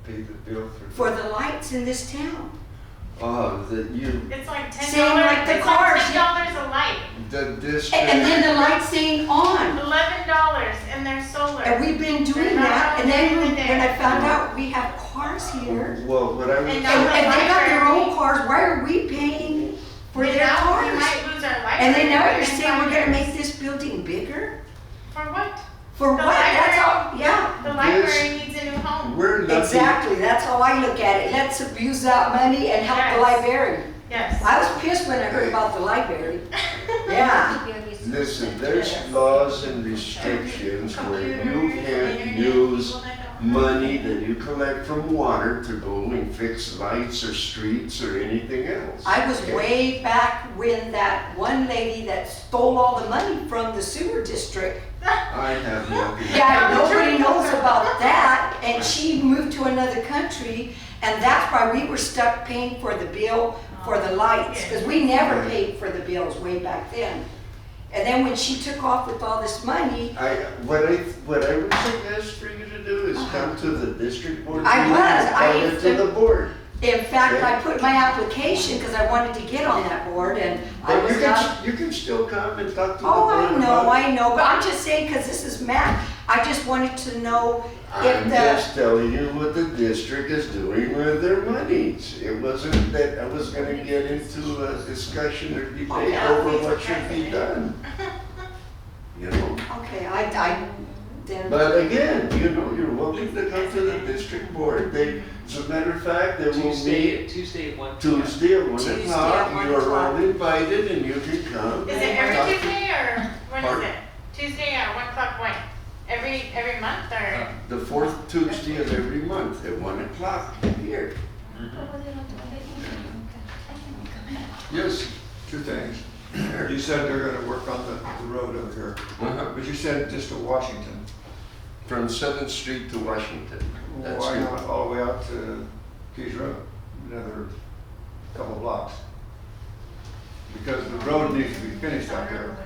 Pay the bill For the lights in this town? Oh, that you, It's like $10. Same like the it's cars. like $10 a light. the district. And then the lights ain't on. $11 and they're solar. And we've been doing They're not that, on and then during when the day. I found out we have cars here, Well, what I was. And and they got their own cars, why are we paying for And their now we cars? might lose our library. And then now you're in saying 5 we're gonna years. make this building bigger? For what? For The what? That's all, library- yeah. The library needs a new home. We're lucky. Exactly, that's how I look at it. Let's abuse that money and help the Yes. librarian. Yes. I was pissed when I heard about the library. Yeah. Listen, there's laws and restrictions where you can't use money that you collect from water to go and fix lights or streets or anything else. I was way back when that one lady that stole all the money from the sewer district. I have nothing. Yeah, nobody knows about that, and she moved to another country, and that's why we were stuck paying for the bill for the lights, because we never paid for the bills way back then. And then when she took off with all this money, What I would suggest for you to do is come to the district board. I meeting was. and I tell it used to to- the board. in fact, Yeah. I put my application, because I wanted to get on that board, and I But was not. you can still come and talk to the Oh, board I know, about it. but I'm just saying, because this is Matt, I just wanted to know if I'm the, just telling you what the district is doing with their monies. It wasn't that I was gonna get into a discussion or debate Okay. over what should be done. You know, okay, then. but again, you know, you're welcome to come to the district board. As a matter of fact, they will meet Tuesday at 1 p.m. Tuesday at 1 Tuesday o'clock. at 1 You are all o'clock. invited and you can come. Is it and every talk to- Tuesday or when is Pardon? it? Tuesday at 1 o'clock when? Every month or? The fourth Tuesday of every month at 1 o'clock here. Yes. Two things. Sure. You said they're gonna work on the road over here, Uh-huh. but you said just to Washington. From 7th Street to Washington. That's Why it. not all the way out to Keys Road, another couple of blocks? Because the road needs to be finished out there.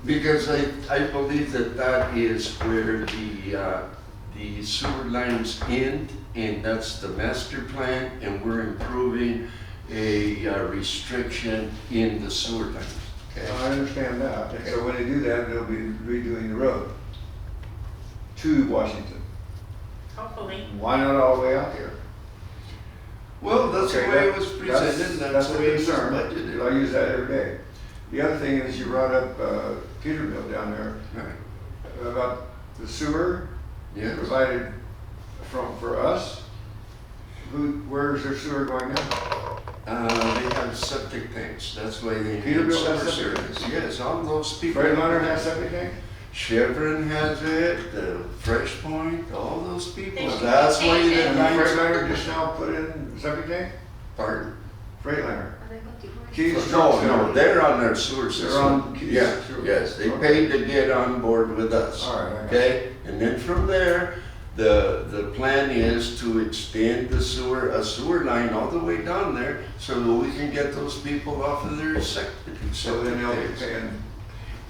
Because I believe that is where the sewer lines end, and that's the master plan, and we're improving a restriction in the sewer lines. Okay? I understand that, and so when they do that, they'll be redoing the road to Washington. Hopefully. Why not all the way out here? Well, that's the Okay, way it that- was presented, that's the a way it was concern. I budgeted. use that every day. The other thing is you brought up Peterbilt down there Right. about the sewer Yes. provided for us. Where's their sewer going now? They have septic tanks, that's why they need Peterbilt has sewer septic service. Yes, all those people. Freightliner has everything? Chevron has it, the Fresh Point, all those people. They should That's why change the it. And lines. Freightliner just now put in septic tank? Pardon? Freightliner. Keys No, trucks. no, they're on their sewer They're system. on Keys Yeah, sewer. yes, they Okay. paid to get on board with us. All right, I got Okay, and then from there, the plan is to extend a sewer line all the way down there so that we can get those people off of their septic. So then they'll be tanks. paying.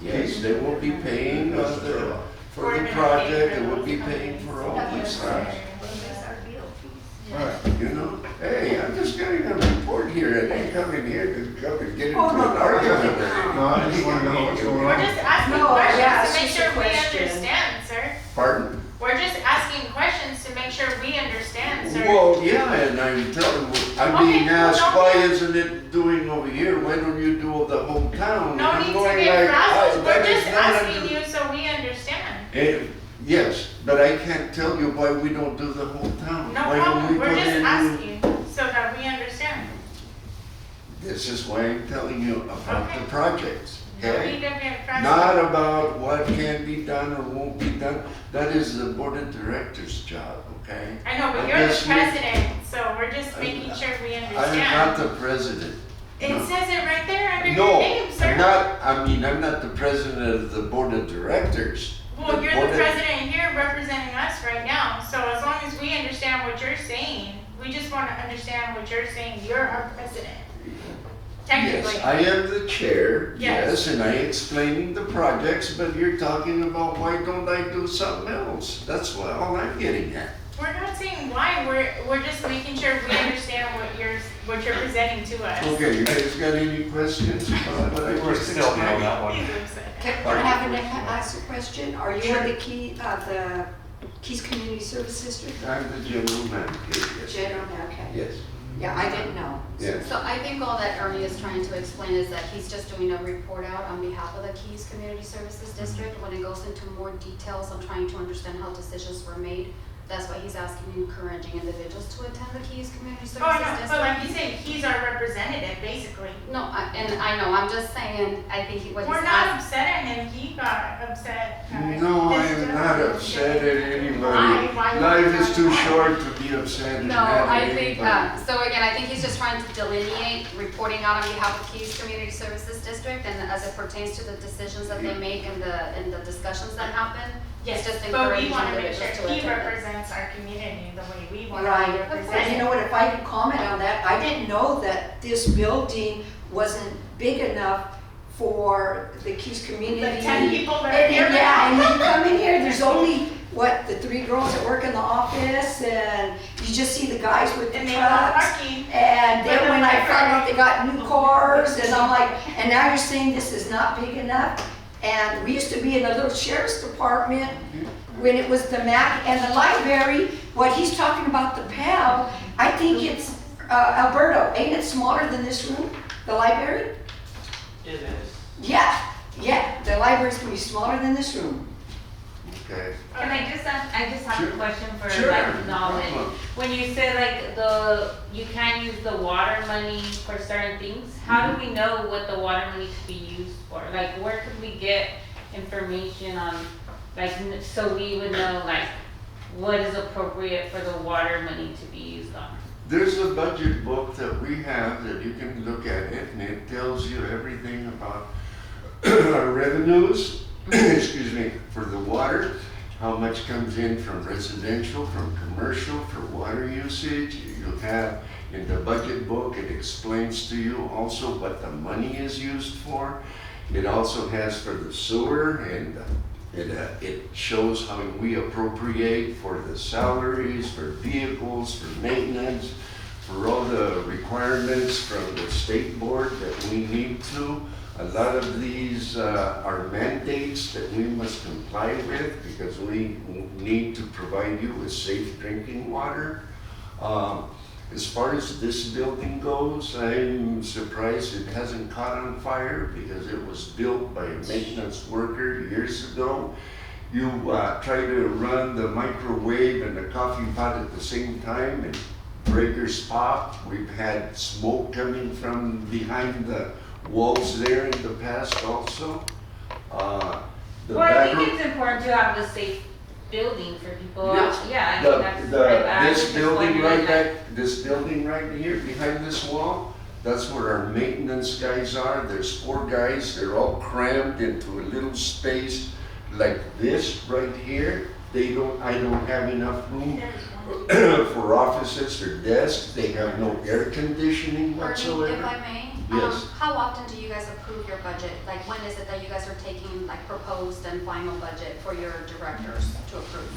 Yes, they will be paying for the project, they will be paying for all these things. All right. You know, hey, I'm just getting a report here, I ain't coming here to come and get into Oh, an no, argument with No, I just wanna know what's going We're on. just asking No, yeah, questions to make it's sure just a we question. understand, sir. Pardon? We're just asking questions to make sure we understand, sir. Well, yeah, and I'm telling, I mean, Okay, ask, well, why don't- isn't it doing over here, why don't you do the whole town? No And I'm need to going get like, frazzled, that we're is just not asking under- you so we understand. Yes, but I can't tell you why we don't do the whole town. No Why don't problem, we we're put just in- asking so that we understand. This is why I'm telling you about Okay. the projects, No okay? need to get frazzled. Not about what can be done or won't be done. That is the board of directors' job, okay? I know, but I you're the guess we- president, so we're just making sure we I'm understand. not the president. It No. says it right there under your No, name, sir. I'm not the president of the board of directors. Well, you're board the of- president here representing us right now, so as long as we understand what you're saying, we just wanna understand what you're saying, you're our president. Technically. Yes, I am the chair, Yes. yes, and I explaining the projects, but you're talking about why don't I do something else? That's all I'm getting at. We're not saying why, we're just making sure we understand what you're presenting to us. Okay, you guys got any questions about what I We're just still on explained? that one. He's upset. Can I have an ask a question? Are you Sure. in the Keys Community Service District? I'm the general manager, yes. General, okay. Yes, Yeah, I didn't know. yes. So I think all that Ernie is trying to explain is that he's just doing a report out on behalf of the Keys Community Services District. When it goes into more details on trying to understand how decisions were made, That's why he's asking, encouraging individuals to attend the Keys Community Oh, Services I know, District. but like you said, he's our representative, basically. No, I know, I'm just saying, I think what he's We're not asking. upset at him, he got upset. No, I this am gentleman not upset at anybody. Why? Life is too short to be upset No, at I think, anybody. so again, I think he's just trying to delineate, reporting out on behalf of Keys Community Services District, and as it pertains to the decisions that they make and the discussions that happen, it's just But we encouraging wanna make individuals sure to he attend it. represents our community the way we want to Right, be and represented. you know what, if I could comment on that, I didn't know that this building wasn't big enough for the Keys community. The 10 people that are And- here. and yeah, and you come in here, there's only, what, the 3 girls that work in the office, and you just see the guys with the And they love trucks. parking. And But then when I they're found out like- they got new cars, and I'm like, and now you're saying this is not big enough? And we used to be in a little sheriff's department when it was the MAC and the library. What he's talking about, the PAL, I think it's, Alberto, ain't it smaller than this room, the library? It is. Yeah, the library's gonna be smaller than this room. Okay. Can I just have Sure. a question for Sure. like knowledge? Come on. When you say like you can't use the water money for certain things, how do we know what the water money to be used for? Like where could we get information on, like, so we would know like what is appropriate for the water money to be used on? There's a budget book that we have that you can look at it, and it tells you everything about our revenues, excuse me, for the water, how much comes in from residential, from commercial, for water usage. You have in the budget book, it explains to you also what the money is used for. It also has for the sewer, and it shows how we appropriate for the salaries, for vehicles, for maintenance, for all the requirements from the state board that we need to. A lot of these are mandates that we must comply with because we need to provide you with safe drinking water. As far as this building goes, I'm surprised it hasn't caught on fire because it was built by a maintenance worker years ago. You try to run the microwave and the coffee pot at the same time and breakers pop. We've had smoke coming from behind the walls there in the past also. The Well, I bathroom- think it's important to have the safe building for people. Yes. Yeah, I think that's I was This just building wondering, right back, this building right here behind this wall, that's where our maintenance guys are. There's 4 guys, they're all crammed into a little space like this right here. I don't have enough room for offices or desks. They have no air conditioning Bernie, whatsoever. if I may, Yes. how often do you guys approve your budget? Like, when is it that you guys are taking, like, proposed and final budget for your directors to approve?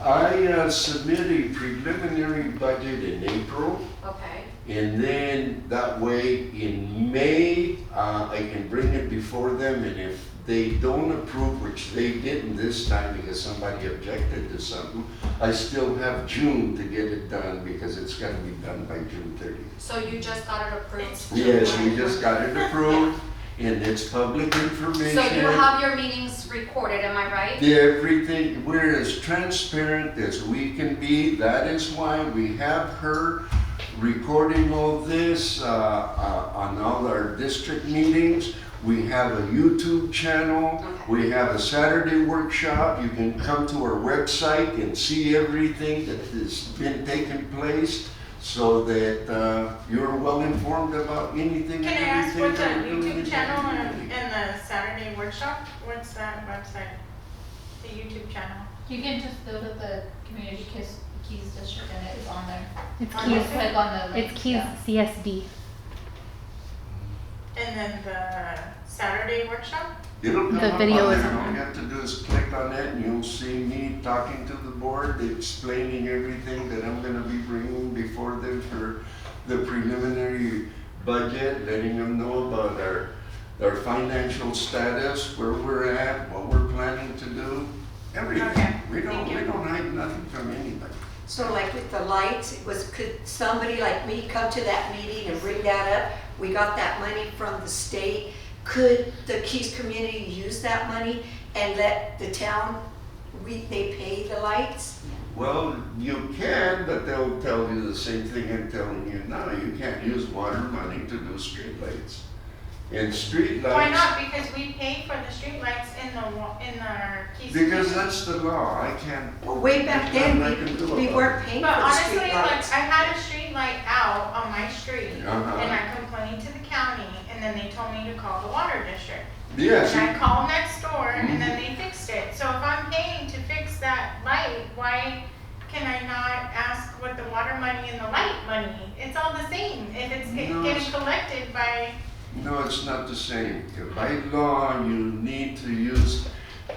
I submit a preliminary budget in April. Okay, And then that way in May, I can bring it before them, and if they don't approve, which they didn't this time because somebody objected to something, I still have June to get it done because it's gotta be done by June 30th. so you just got it approved? Yes, we just got it approved, and it's public information. So you have your meetings recorded, am I right? Everything, we're as transparent as we can be. That is why we have her recording all this on all our district meetings. We have a YouTube channel. We have a Saturday workshop. You can come to our website and see everything that has been taking place so that you're well informed about anything Can I and ask everything what's the that we're doing in YouTube the channel community. and the Saturday workshop? What's that website? The YouTube channel? You can just go to the Community Keys District and it is on there. It's On Keys, the- Click on the link. it's Keys yeah. CSD. And then the Saturday workshop? It'll come The up video on is there. on All you there. have to do is click on it and you'll see me talking to the board, explaining everything that I'm gonna be bringing before them for the preliminary budget, letting them know about our financial status, where we're at, what we're planning to do, everything. Okay, We thank you. don't hide nothing from anybody. So like with the lights, could somebody like me come to that meeting and bring that up? We got that money from the state. Could the Keys community use that money and let the town, they pay the lights? Well, you can, but they'll tell you the same thing I'm telling you now. You can't use water money to do streetlights. And streetlights. Why not? Because we pay for the streetlights in our Keys. Because that's the law. I can't. Well, way back then, Nothing I can do we about weren't paying for But the honestly, like, streetlights. I had a street light out on my street, Uh-huh. and I complained to the county, and then they told me to call the water district. Yes. And I called next door, and then they fixed it. So if I'm paying to fix that light, why can I not ask what the water money and the light money? It's all the same. If it's No, getting it's- collected by, No, it's not the same. By law, you need to use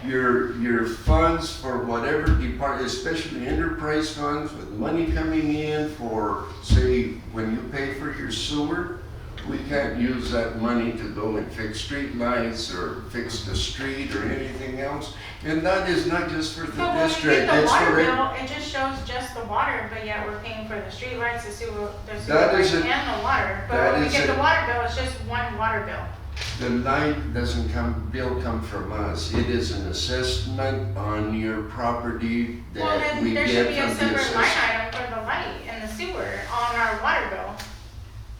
your funds for whatever department, especially enterprise funds with money coming in for, say, when you pay for your sewer, we can't use that money to go and fix street lights or fix the street or anything else. And that is not just for the but when we district, get the it's water for bill, it just shows just the water, but yet we're paying for the street lights, the sewer That is lights, a- and the water. But that when we is get a- the water bill, it's just one water bill. The light doesn't bill come from us. It is an assessment on your property Well, that then we there should get be a from the separate line assessment. item for the light and the sewer on our water bill.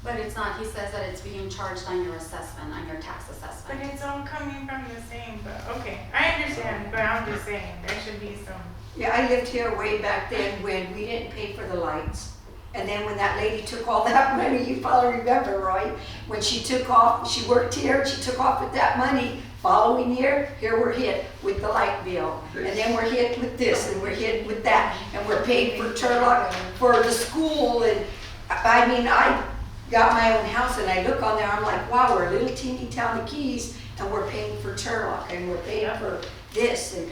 But it's not, he says that it's being charged on your assessment, on your tax But assessment. it's all coming from the same, but okay, I understand, but I'm just saying, there should be some. Yeah, I lived here way back then when we didn't pay for the lights. And then when that lady took all that money, you probably remember, right? When she took off, she worked here, she took off with that money. Following year, here we're hit with the light bill. And then we're hit with this, and we're hit with that. And we're paying for Turlock, for the school, and I mean, I got my own house and I look on there, I'm like, wow, we're a little teeny town of Keys, and we're paying for Turlock, and we're paying for this, and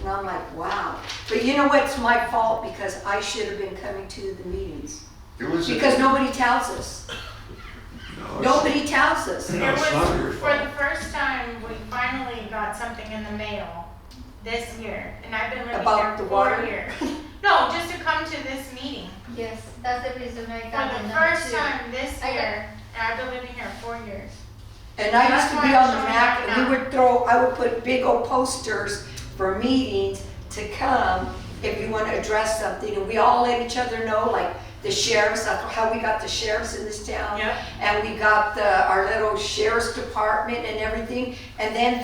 I'm like, wow. But you know what's my fault? Because I should have been coming to the meetings. It was a- Because nobody tells us. No, it's- Nobody tells us. It No, was, it's not your for fault. the first time, we finally got something in the mail this year, and I've been living About there the 4 water? years. No, just to come to this meeting. Yes, that's the reason I For got the the number first too. time this I got- year, and I've been living here 4 years. And I used to be on the That's why I'm MAC, showing and up I would put big old posters for meetings to come if you want to address something. And we all let each other know, like the sheriffs, that's how we got the sheriffs in this town. Yep. And we got our little sheriff's department and everything. And then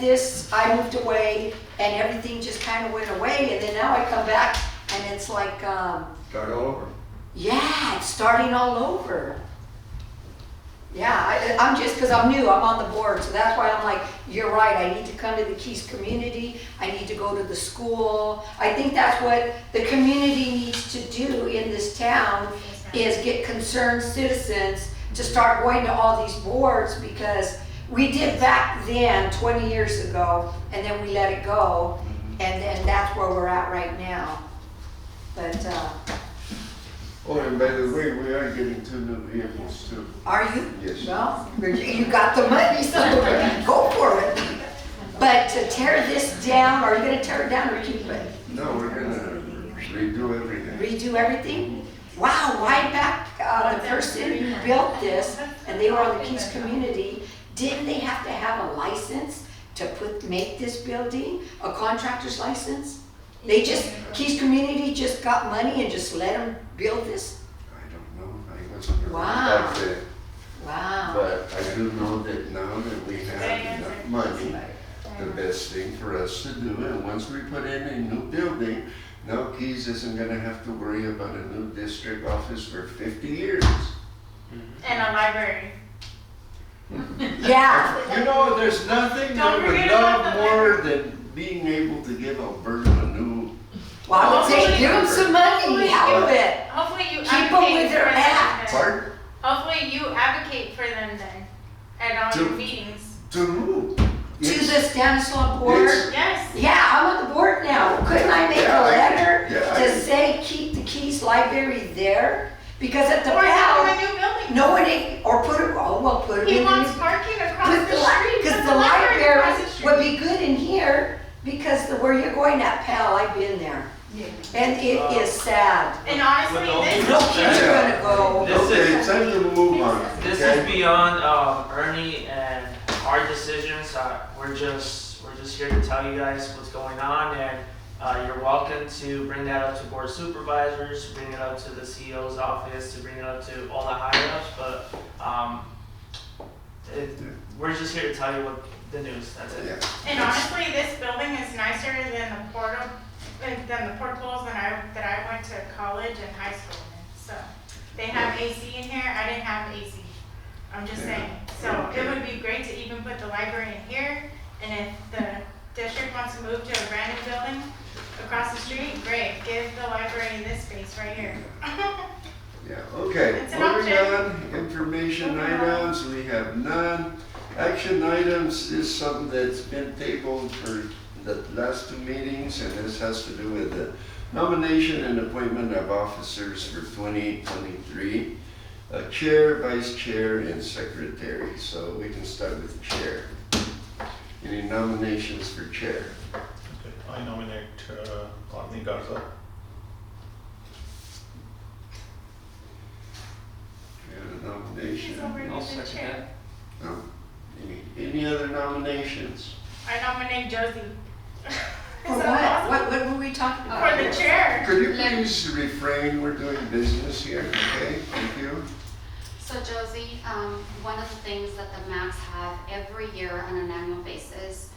I moved away and everything just kind of went away. And then now I come back and it's like, Start all over. yeah, it's starting all over. Yeah, I'm just, because I'm new, I'm on the board, so that's why I'm like, you're right, I need to come to the Keys community, I need to go to the school. I think that's what the community needs to do in this town, is get concerned citizens to start going to all these boards, because we did back then, 20 years ago, and then we let it go, and then that's where we're at right now. But, Oh, and by the way, we are getting 2 new vehicles too. are you? Yes. Well, you got the money, so go for it. But to tear this down, are you gonna tear it down or keep it? No, we're gonna redo everything. Redo everything? Wow, right back, the person who built this, and they were on the Keys community, didn't they have to have a license to make this building, a contractor's license? They just, Keys community just got money and just let them build this? I don't know, I wasn't around Wow. back then. Wow. But I do know that now that we have enough money, the best thing for us to do, and once we put in a new building, now Keys isn't gonna have to worry about a new district office for 50 years. And a library. Yeah. You know, there's nothing Don't I would forget about love the more than being able to give Alberta a new. Well, I would say give them some money, hell of it. Hopefully you Keep 'em advocate with their for them act. then. Pardon? Hopefully you advocate for them then, at all your To- meetings. To who? To the Stanislaus board? Yes. Yes. Yeah, I'm on the board now. Couldn't I make Yeah, a letter yeah, to say keep the Keys Library there? Because at the Or have PAL, a new building. no one ain't, or put it, oh, well, put it He in wants the. parking across the street. Because Put the library library across the street. would be good in here, because where you're going at PAL, I've been there. And it is sad. And honestly, With all this. due No kids are gonna go. This Okay, is- it's time to move on. This okay? is beyond Ernie and our decisions. We're just here to tell you guys what's going on, and You're welcome to bring that up to board supervisors, bring it up to the CEO's office, to bring it up to all the higher ups, but we're just here to tell you what the news, that's it. Yeah. And honestly, this building is nicer than the portables that I went to college and high school in. So they have AC in here. I didn't have AC. I'm just saying. So it would be great to even put the library in here. And if the district wants to move to a brand new building across the street, great. Give the library this space right here. Yeah, okay. It's an Moving option. on, information Moving on. items, we have none. Action items is something that's been tabled for the last 2 meetings, and this has to do with the nomination and appointment of officers for 2023. Chair, vice chair, and secretary. So we can start with chair. Any nominations for chair? Okay, I nominate Courtney Garza. We have a nomination. She's already I'll the second chair. No. Any other nominations? I nominate Josie. For what? What were we talking about? For the chair. Could you please refrain? We're doing business here, okay? Thank you. So Josie, one of the things that the MACs have every year on an annual basis,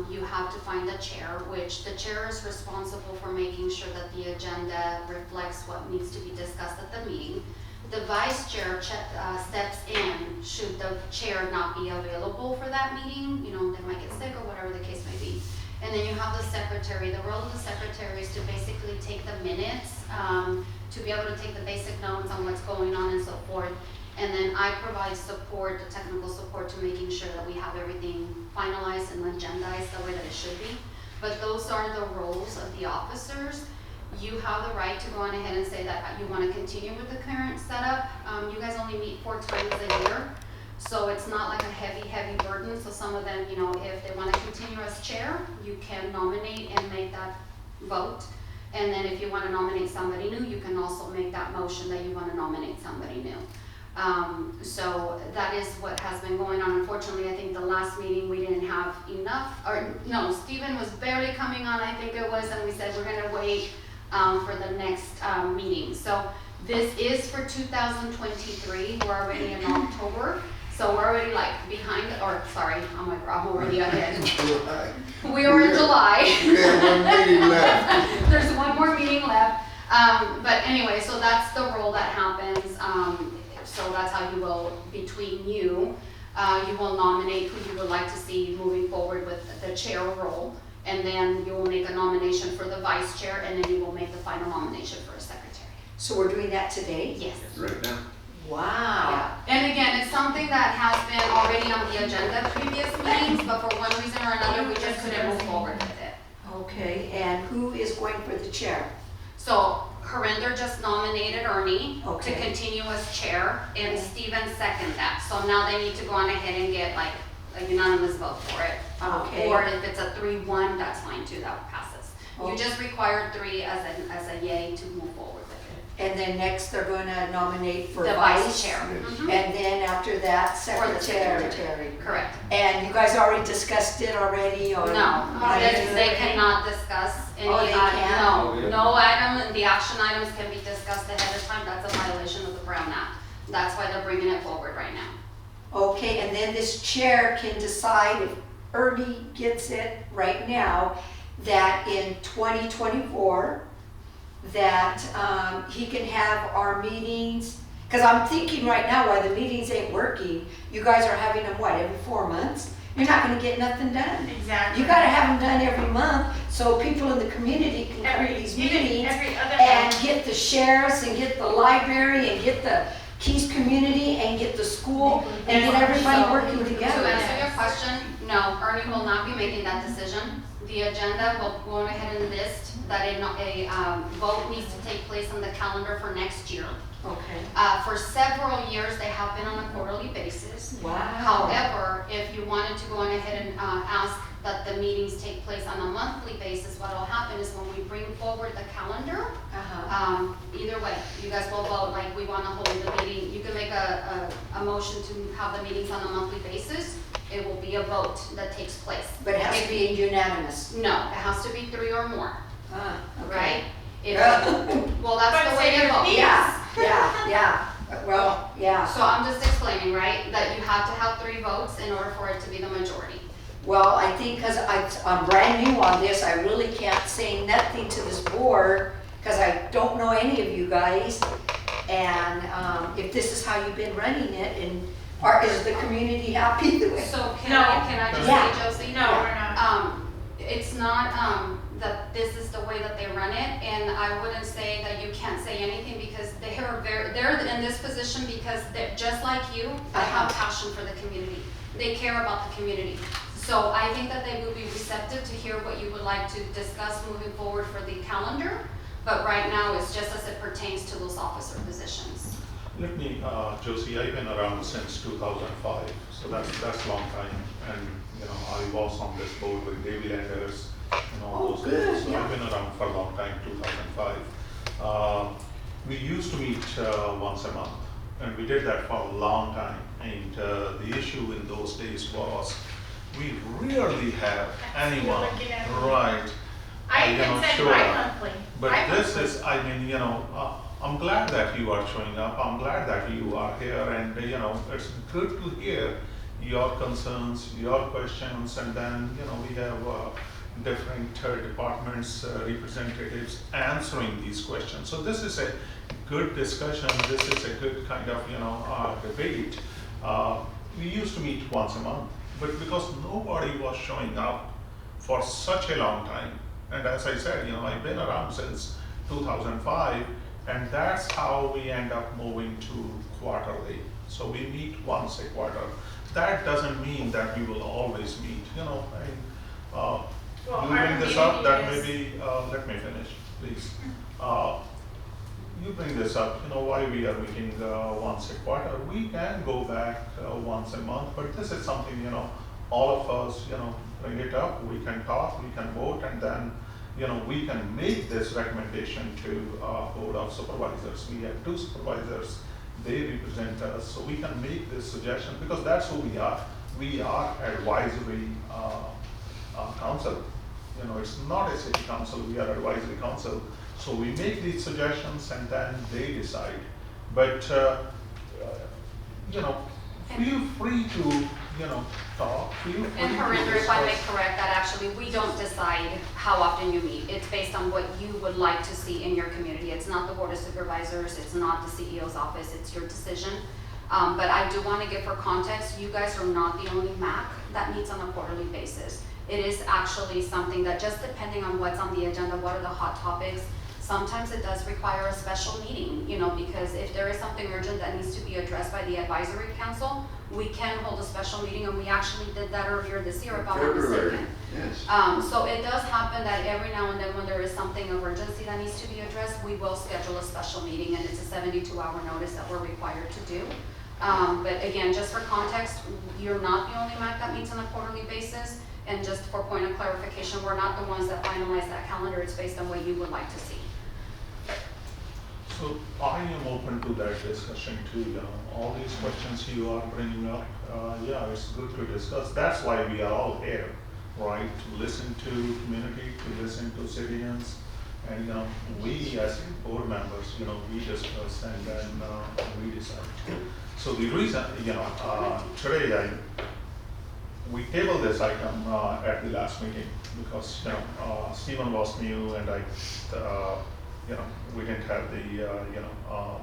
you have to find a chair, which the chair is responsible for making sure that the agenda reflects what needs to be discussed at the meeting. The vice chair steps in should the chair not be available for that meeting, you know, they might get sick or whatever the case may be. And then you have the secretary. The role of the secretary is to basically take the minutes, to be able to take the basic notes on what's going on and so forth. And then I provide support, the technical support, to making sure that we have everything finalized and agendized the way that it should be. But those are the roles of the officers. You have the right to go on ahead and say that you want to continue with the current setup. You guys only meet 4 times a year. So it's not like a heavy burden. So some of them, you know, if they want to continue as chair, you can nominate and make that vote. And then if you want to nominate somebody new, you can also make that motion that you want to nominate somebody new. So that is what has been going on. Unfortunately, I think the last meeting we didn't have enough, or no, Stephen was barely coming on, I think it was, and we said we're gonna wait for the next meeting. So this is for 2023, we're already in October. So we're already like behind, or sorry, I'm already ahead. July. We are in July. We have 1 meeting left. There's 1 more meeting left. But anyway, so that's the role that happens. So that's how you will, between you will nominate who you would like to see moving forward with the chair role. And then you will make a nomination for the vice chair, and then you will make the final nomination for a secretary. So we're doing that today? Yes. Right now. Wow. Yeah. And again, it's something that has been already on the agenda previous meetings, but for one reason or another, we just couldn't move forward with it. Okay, and who is going for the chair? So Harinder just nominated Ernie to Okay. continue as chair, and Steven seconded that. So now they need to go on ahead and get like a unanimous vote for it. Okay. Or if it's a 3-1, that's fine too, that passes. You Okay. just required 3 as a yay to move forward with And then next they're gonna nominate for it. The vice chair. Yes. Mhm. And then after that, Or the secretary. secretary. Correct. And you guys already discussed it already or? No, they cannot discuss any, Oh, they can't? no item, the action items can be discussed ahead of time. That's a violation of the Brown Act. That's why they're bringing it forward right now. Okay, and then this chair can decide if Ernie gets it right now, that in 2024, that he can have our meetings, because I'm thinking right now why the meetings ain't working, you guys are having them, what, every 4 months? You're not gonna get nothing done. Exactly. You gotta have them done every month, so people in the community can come to these meetings Every other and month. get the sheriffs and get the library and get the Keys community and get the school and get everybody So, working To together. answer your question, no, Ernie will not be making that decision. The agenda will go ahead and list that a vote needs to take place on the calendar for next year. Okay. For several years, they have been on a quarterly basis. Wow. However, if you wanted to go on ahead and ask that the meetings take place on a monthly basis, what will happen is when we bring forward the calendar, either way, you guys will vote, like, we want to hold the meeting. You can make a motion to have the meetings on a monthly basis. It will be a vote that takes place. But it has to be unanimous. No, it has to be 3 or more, Ah, okay. right? If, Yeah. well, that's But the way say you your vote. piece. Yeah. Well, yeah. So I'm just explaining, right, that you have to have 3 votes in order for it to be the majority. Well, I think because I'm brand new on this, I really can't say nothing to this board because I don't know any of you guys. And if this is how you've been running it, and is the community happy the way? So can No. I just Yeah. say, Josie? No, we're not. It's not, that this is the way that they run it, and I wouldn't say that you can't say anything because they're in this position because they're just like you, they have passion for the community. They care about the community. So I think that they would be receptive to hear what you would like to discuss moving forward for the calendar, but right now it's just as it pertains to those officer positions. Let me, Josie, I've been around since 2005, so that's a long time. And, I was on this board with David Anders and all those guys. So I've been around for a long time, 2005. We used to meet once a month, and we did that for a long time. And the issue in those days was we rarely have anyone, looking at me. right? I even said show up. bi-monthly. But this Bi-monthly. is, I'm glad that you are showing up. I'm glad that you are here, and it's good to hear your concerns, your questions, and then we have different departments representatives answering these questions. So this is a good discussion. This is a good kind of debate. We used to meet once a month, but because nobody was showing up for such a long time, and as I said, I've been around since 2005, and that's how we end up moving to quarterly. So we meet once a quarter. That doesn't mean that we will always meet, Well, you our bring this up, that meeting may be, let me finish, please. You bring this up, why we are meeting once a quarter. We can go back once a month, but this is something, all of us, bring it up, we can talk, we can vote, and then, we can make this recommendation to Board of Supervisors. We have 2 supervisors, they represent us, so we can make this suggestion, because that's who we are. We are advisory council. It's not a city council, we are advisory council. So we make these suggestions and then they decide. But, feel free to, talk, feel free to And Harinder, if I may discuss. correct that, actually, we don't decide how often you meet. It's based on what you would like to see in your community. It's not the Board of Supervisors, it's not the CEO's office, it's your decision. But I do want to give for context, you guys are not the only MAC that meets on a quarterly basis. It is actually something that just depending on what's on the agenda, what are the hot topics, sometimes it does require a special meeting, because if there is something urgent that needs to be addressed by the advisory council, we can hold a special meeting, and we actually did that earlier this year, if I'm not mistaken. Yes. So it does happen that every now and then when there is something of urgency that needs to be addressed, we will schedule a special meeting, and it's a 72-hour notice that we're required to do. But again, just for context, you're not the only MAC that meets on a quarterly basis, and just for point of clarification, we're not the ones that finalize that calendar, it's based on what you would like to see. So I am open to that discussion too, all these questions you are bringing up, it's good to discuss. That's why we are all here, right? To listen to community, to listen to citizens, and we as board members, we discuss and then we decide. So the reason, today we tabled this item at the last meeting because Stephen was new and we didn't have the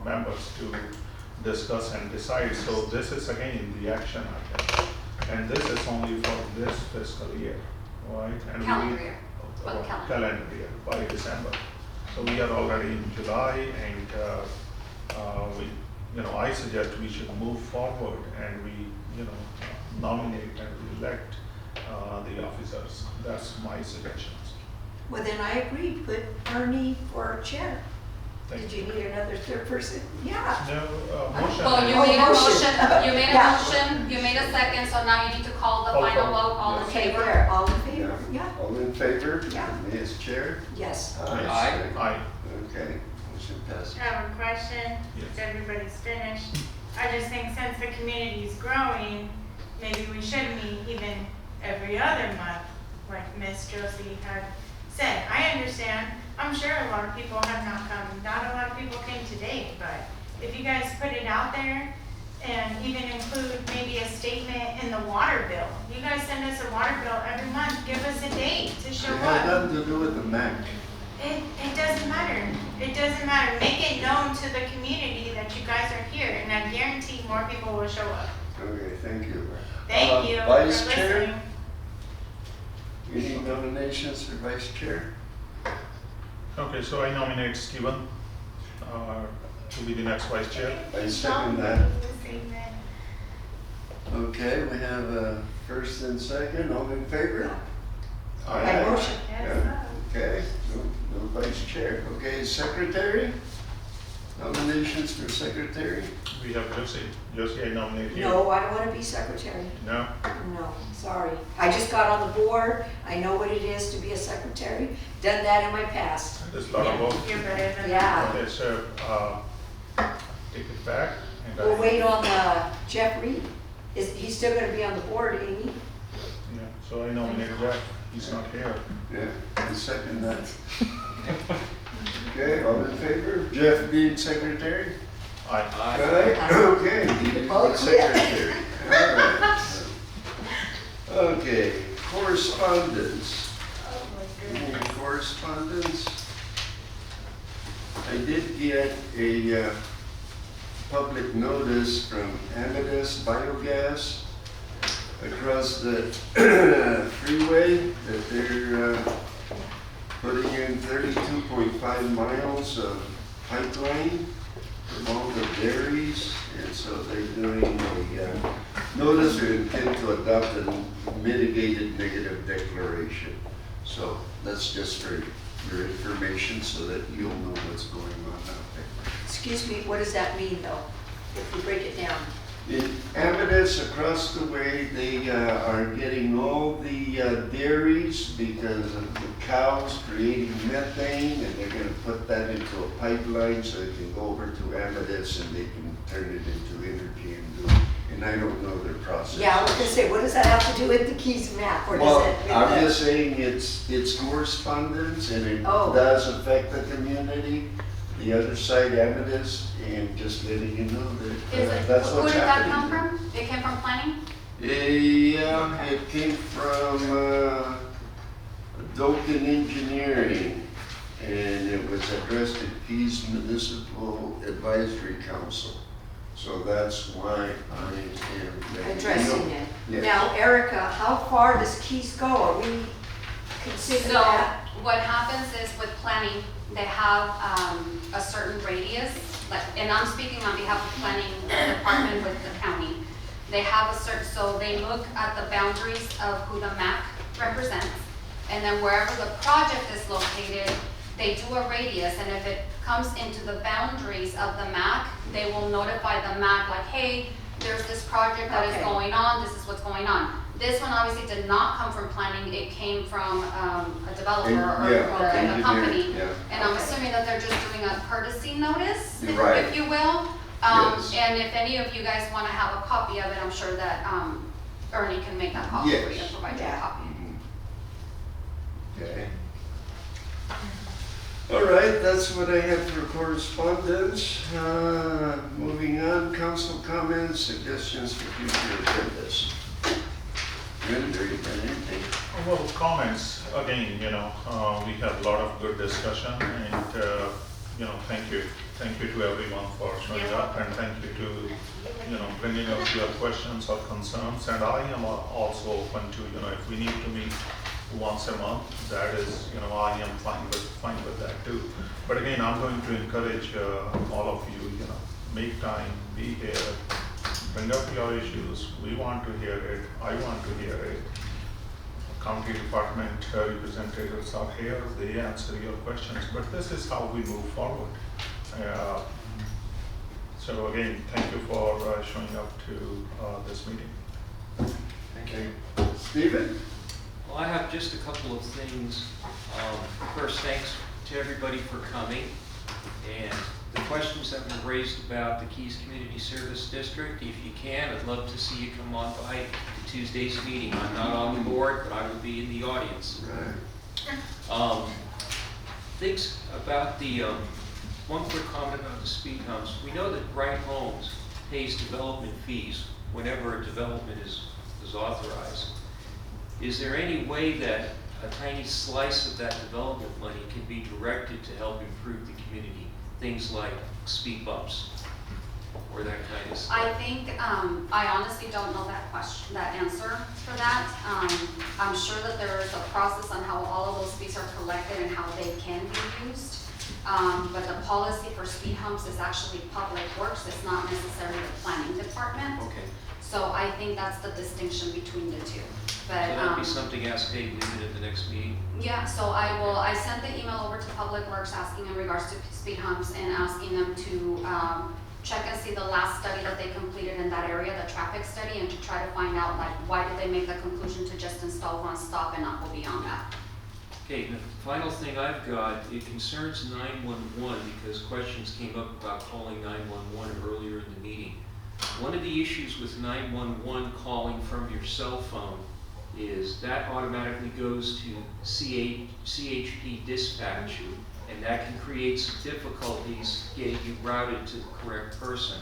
members to discuss and decide. So this is again the action item, and this is only for this fiscal year, right? And Calendar year. Well, well, calendar. calendar year by December. So we are already in July, and I suggest we should move forward and we nominate and elect the officers. That's my suggestions. Well, then I agree, put Ernie for chair. Thank Did you need another 3rd person? Yeah. No, motion. Well, you Oh, made a motion. motion, you made a Yeah. motion, you made a second, so now you need to call the Call final for- vote, all in Okay, favor? there, all in favor? Yeah, All in favor? Yeah. Me as chair? yes. Aye. Aye. Okay, motion passes. I have a question, Yes. if everybody's finished. I just think since the community's growing, maybe we should meet even every other month, like Miss Josie had said. I understand, I'm sure a lot of people have not come, not a lot of people came today, but if you guys put it out there and even include maybe a statement in the water bill. You guys send us a water bill every month, give us a date to show It had up. nothing to do with the MAC. It doesn't matter. It doesn't matter. Make it known to the community that you guys are here, and I guarantee more people will show up. Okay, thank you. Thank you for Vice Chair? listening. Any nominations for Vice Chair? Okay, so I nominate Stephen to be the next vice chair. I second that. Okay, we have a first and second, all in favor? I motion. Yeah, okay, no vice chair. Okay, secretary? Nominations for secretary? We have Josie. Josie, I nominate you. No, I don't want to be secretary. No? No, sorry. I just got on the board. I know what it is to be a secretary. Done that in my past. There's a lot of work. You're better than Yeah. Okay, so take it back. And We'll wait on Jeff Reed. He's still gonna be on the board, ain't he? Yeah, so I nominate Jeff. He's not here. Yeah, I second that. Okay, all in favor? Jeff being secretary? Aye. Okay, you Oh, secretary. All right. Okay, correspondence. Any correspondence? I did get a public notice from Amethyst Biogas across the freeway that they're putting in 32.5 miles of pipeline from all the dairies, and so they're doing a notice of intent to adopt a mitigated negative declaration. So that's just for your information so that you'll know what's going on out there. Excuse me, what does that mean though, if you break it down? In Amethyst, across the way, they are getting all the dairies because of the cows creating methane, and they're gonna put that into a pipeline so it can go over to Amethyst and they can turn it into energy and do, and I don't know their process. Yeah, I was gonna say, what does that have to do with the Keys map? Or does Well, it with I'm the- just saying it's correspondence and it Oh. does affect the community, the other side, Amethyst, and just letting you know Is that it, that's who what's did that happening. come from? It came from planning? Yeah, it came from Doken Engineering, and it was addressed to Keys Municipal Advisory Council. So that's why I am Addressing it. Yes. Now, Erica, how far does Keys go? Are we considering So that? what happens is with planning, they have a certain radius, and I'm speaking on behalf of planning department with the county. They have a certain, so they look at the boundaries of who the MAC represents, and then wherever the project is located, they do a radius, and if it comes into the boundaries of the MAC, they will notify the MAC like, hey, there's this project that is Okay. going on, this is what's going on. This one obviously did not come from planning, it came from a developer or Yeah, a engineer, company. yeah. And I'm Okay. assuming that they're just doing a courtesy notice, Right. if you will. Yes. And if any of you guys wanna have a copy of it, I'm sure that Ernie can make that copy for you Yes. and provide you a Yeah. copy. Okay. All right, that's what I have for correspondence. Moving on, council comments, suggestions for future agendas. Render, you got anything? Well, comments, again, we had a lot of good discussion and, thank you. Thank you to everyone for showing up and thank you to, bringing up your questions or concerns. And I am also open to, if we need to meet once a month, that is, I am fine with that too. But again, I'm going to encourage all of you, make time, be here, bring up your issues. We want to hear it. I want to hear it. County department representatives are here. They answer your questions. But this is how we move forward. So again, thank you for showing up to this meeting. Thank you. Stephen? Well, I have just a couple of things. First, thanks to everybody for coming. And the questions that were raised about the Keys Community Service District, if you can, I'd love to see you come on by to Tuesday's meeting. I'm not on the board, but I will be in the audience. Right. Things about the, one quick comment about the speed humps. We know that Bright Homes pays development fees whenever a development is authorized. Is there any way that a tiny slice of that development money can be directed to help improve the community? Things like speed bumps or that kind of stuff? I think, I honestly don't know that question, that answer for that. I'm sure that there is a process on how all of those fees are collected and how they can be used. But the policy for speed humps is actually Public Works, it's not necessarily the planning department. Okay. So I think that's the distinction between the two. So But, that'd be something asked Kate Newman at the next meeting? yeah, so I sent the email over to Public Works asking in regards to speed humps and asking them to, check and see the last study that they completed in that area, the traffic study, and to try to find out like, why did they make the conclusion to just install one stop and not go beyond that? Okay, the final thing I've got, it concerns 911 because questions came up about calling 911 earlier in the meeting. One of the issues with 911 calling from your cell phone is that automatically goes to CHP dispatch, and that can create some difficulties getting you routed to the correct person.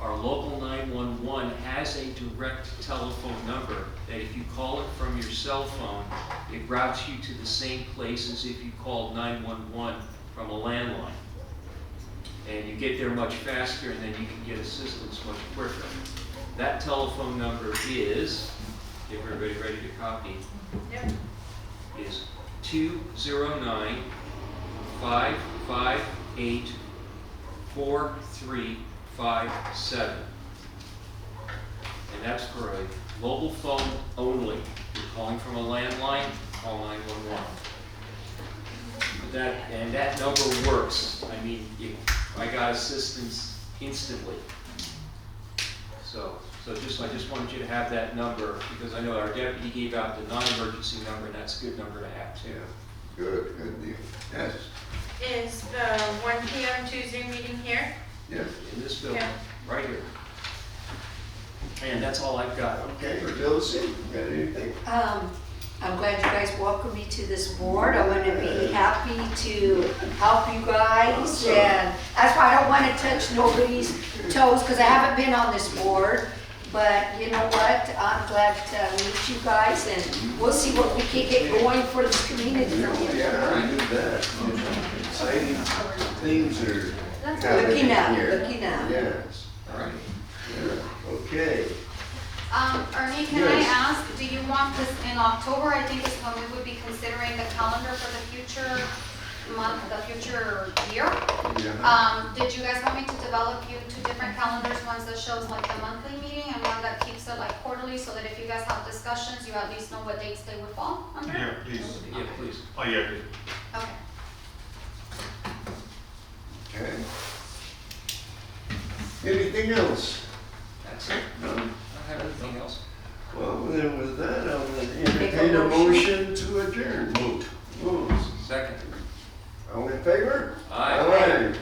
Our local 911 has a direct telephone number that if you call it from your cell phone, it routes you to the same place as if you called 911 from a landline. And you get there much faster, and then you can get assistance much quicker. That telephone number is, get everybody ready to copy, is 209-558-4357. And that's for a mobile phone only. If you're calling from a landline, call 911. That number works. I mean, I got assistance instantly. So I just wanted you to have that number because I know our deputy gave out the non-emergency number, and that's a good number to have too. Good deal. Yes, Is the 1 p.m. Tuesday meeting here? yes. In this building, Yeah. right here. And that's all I've got. Okay, Josie, you got anything? I'm glad you guys welcomed me to this board. I'm gonna be happy to help you guys, and that's why I don't wanna touch nobody's toes, because I haven't been on this board. But you know what, I'm glad to meet you guys, and we'll see what we can get going for this community. Yeah, I do that. Exciting things are Looking happening up, here. looking up. Yes. All right. Yeah. Okay. Ernie, can I Yes. ask, do you want this in October? I think is when we would be considering the calendar for the future month, the future year. Yeah. Did you guys want me to develop you 2 different calendars, one that shows like the monthly meeting and one that keeps it like quarterly, so that if you guys have discussions, you at least know what dates they would fall under? Yeah, please. Yeah, please. Oh, yeah, please. Okay. Okay. Anything else? That's it. No? I don't have anything else. Well, then with that, I'll entertain a motion to adjourn. Moved. Moves. Second. All in favor? Aye. Aye.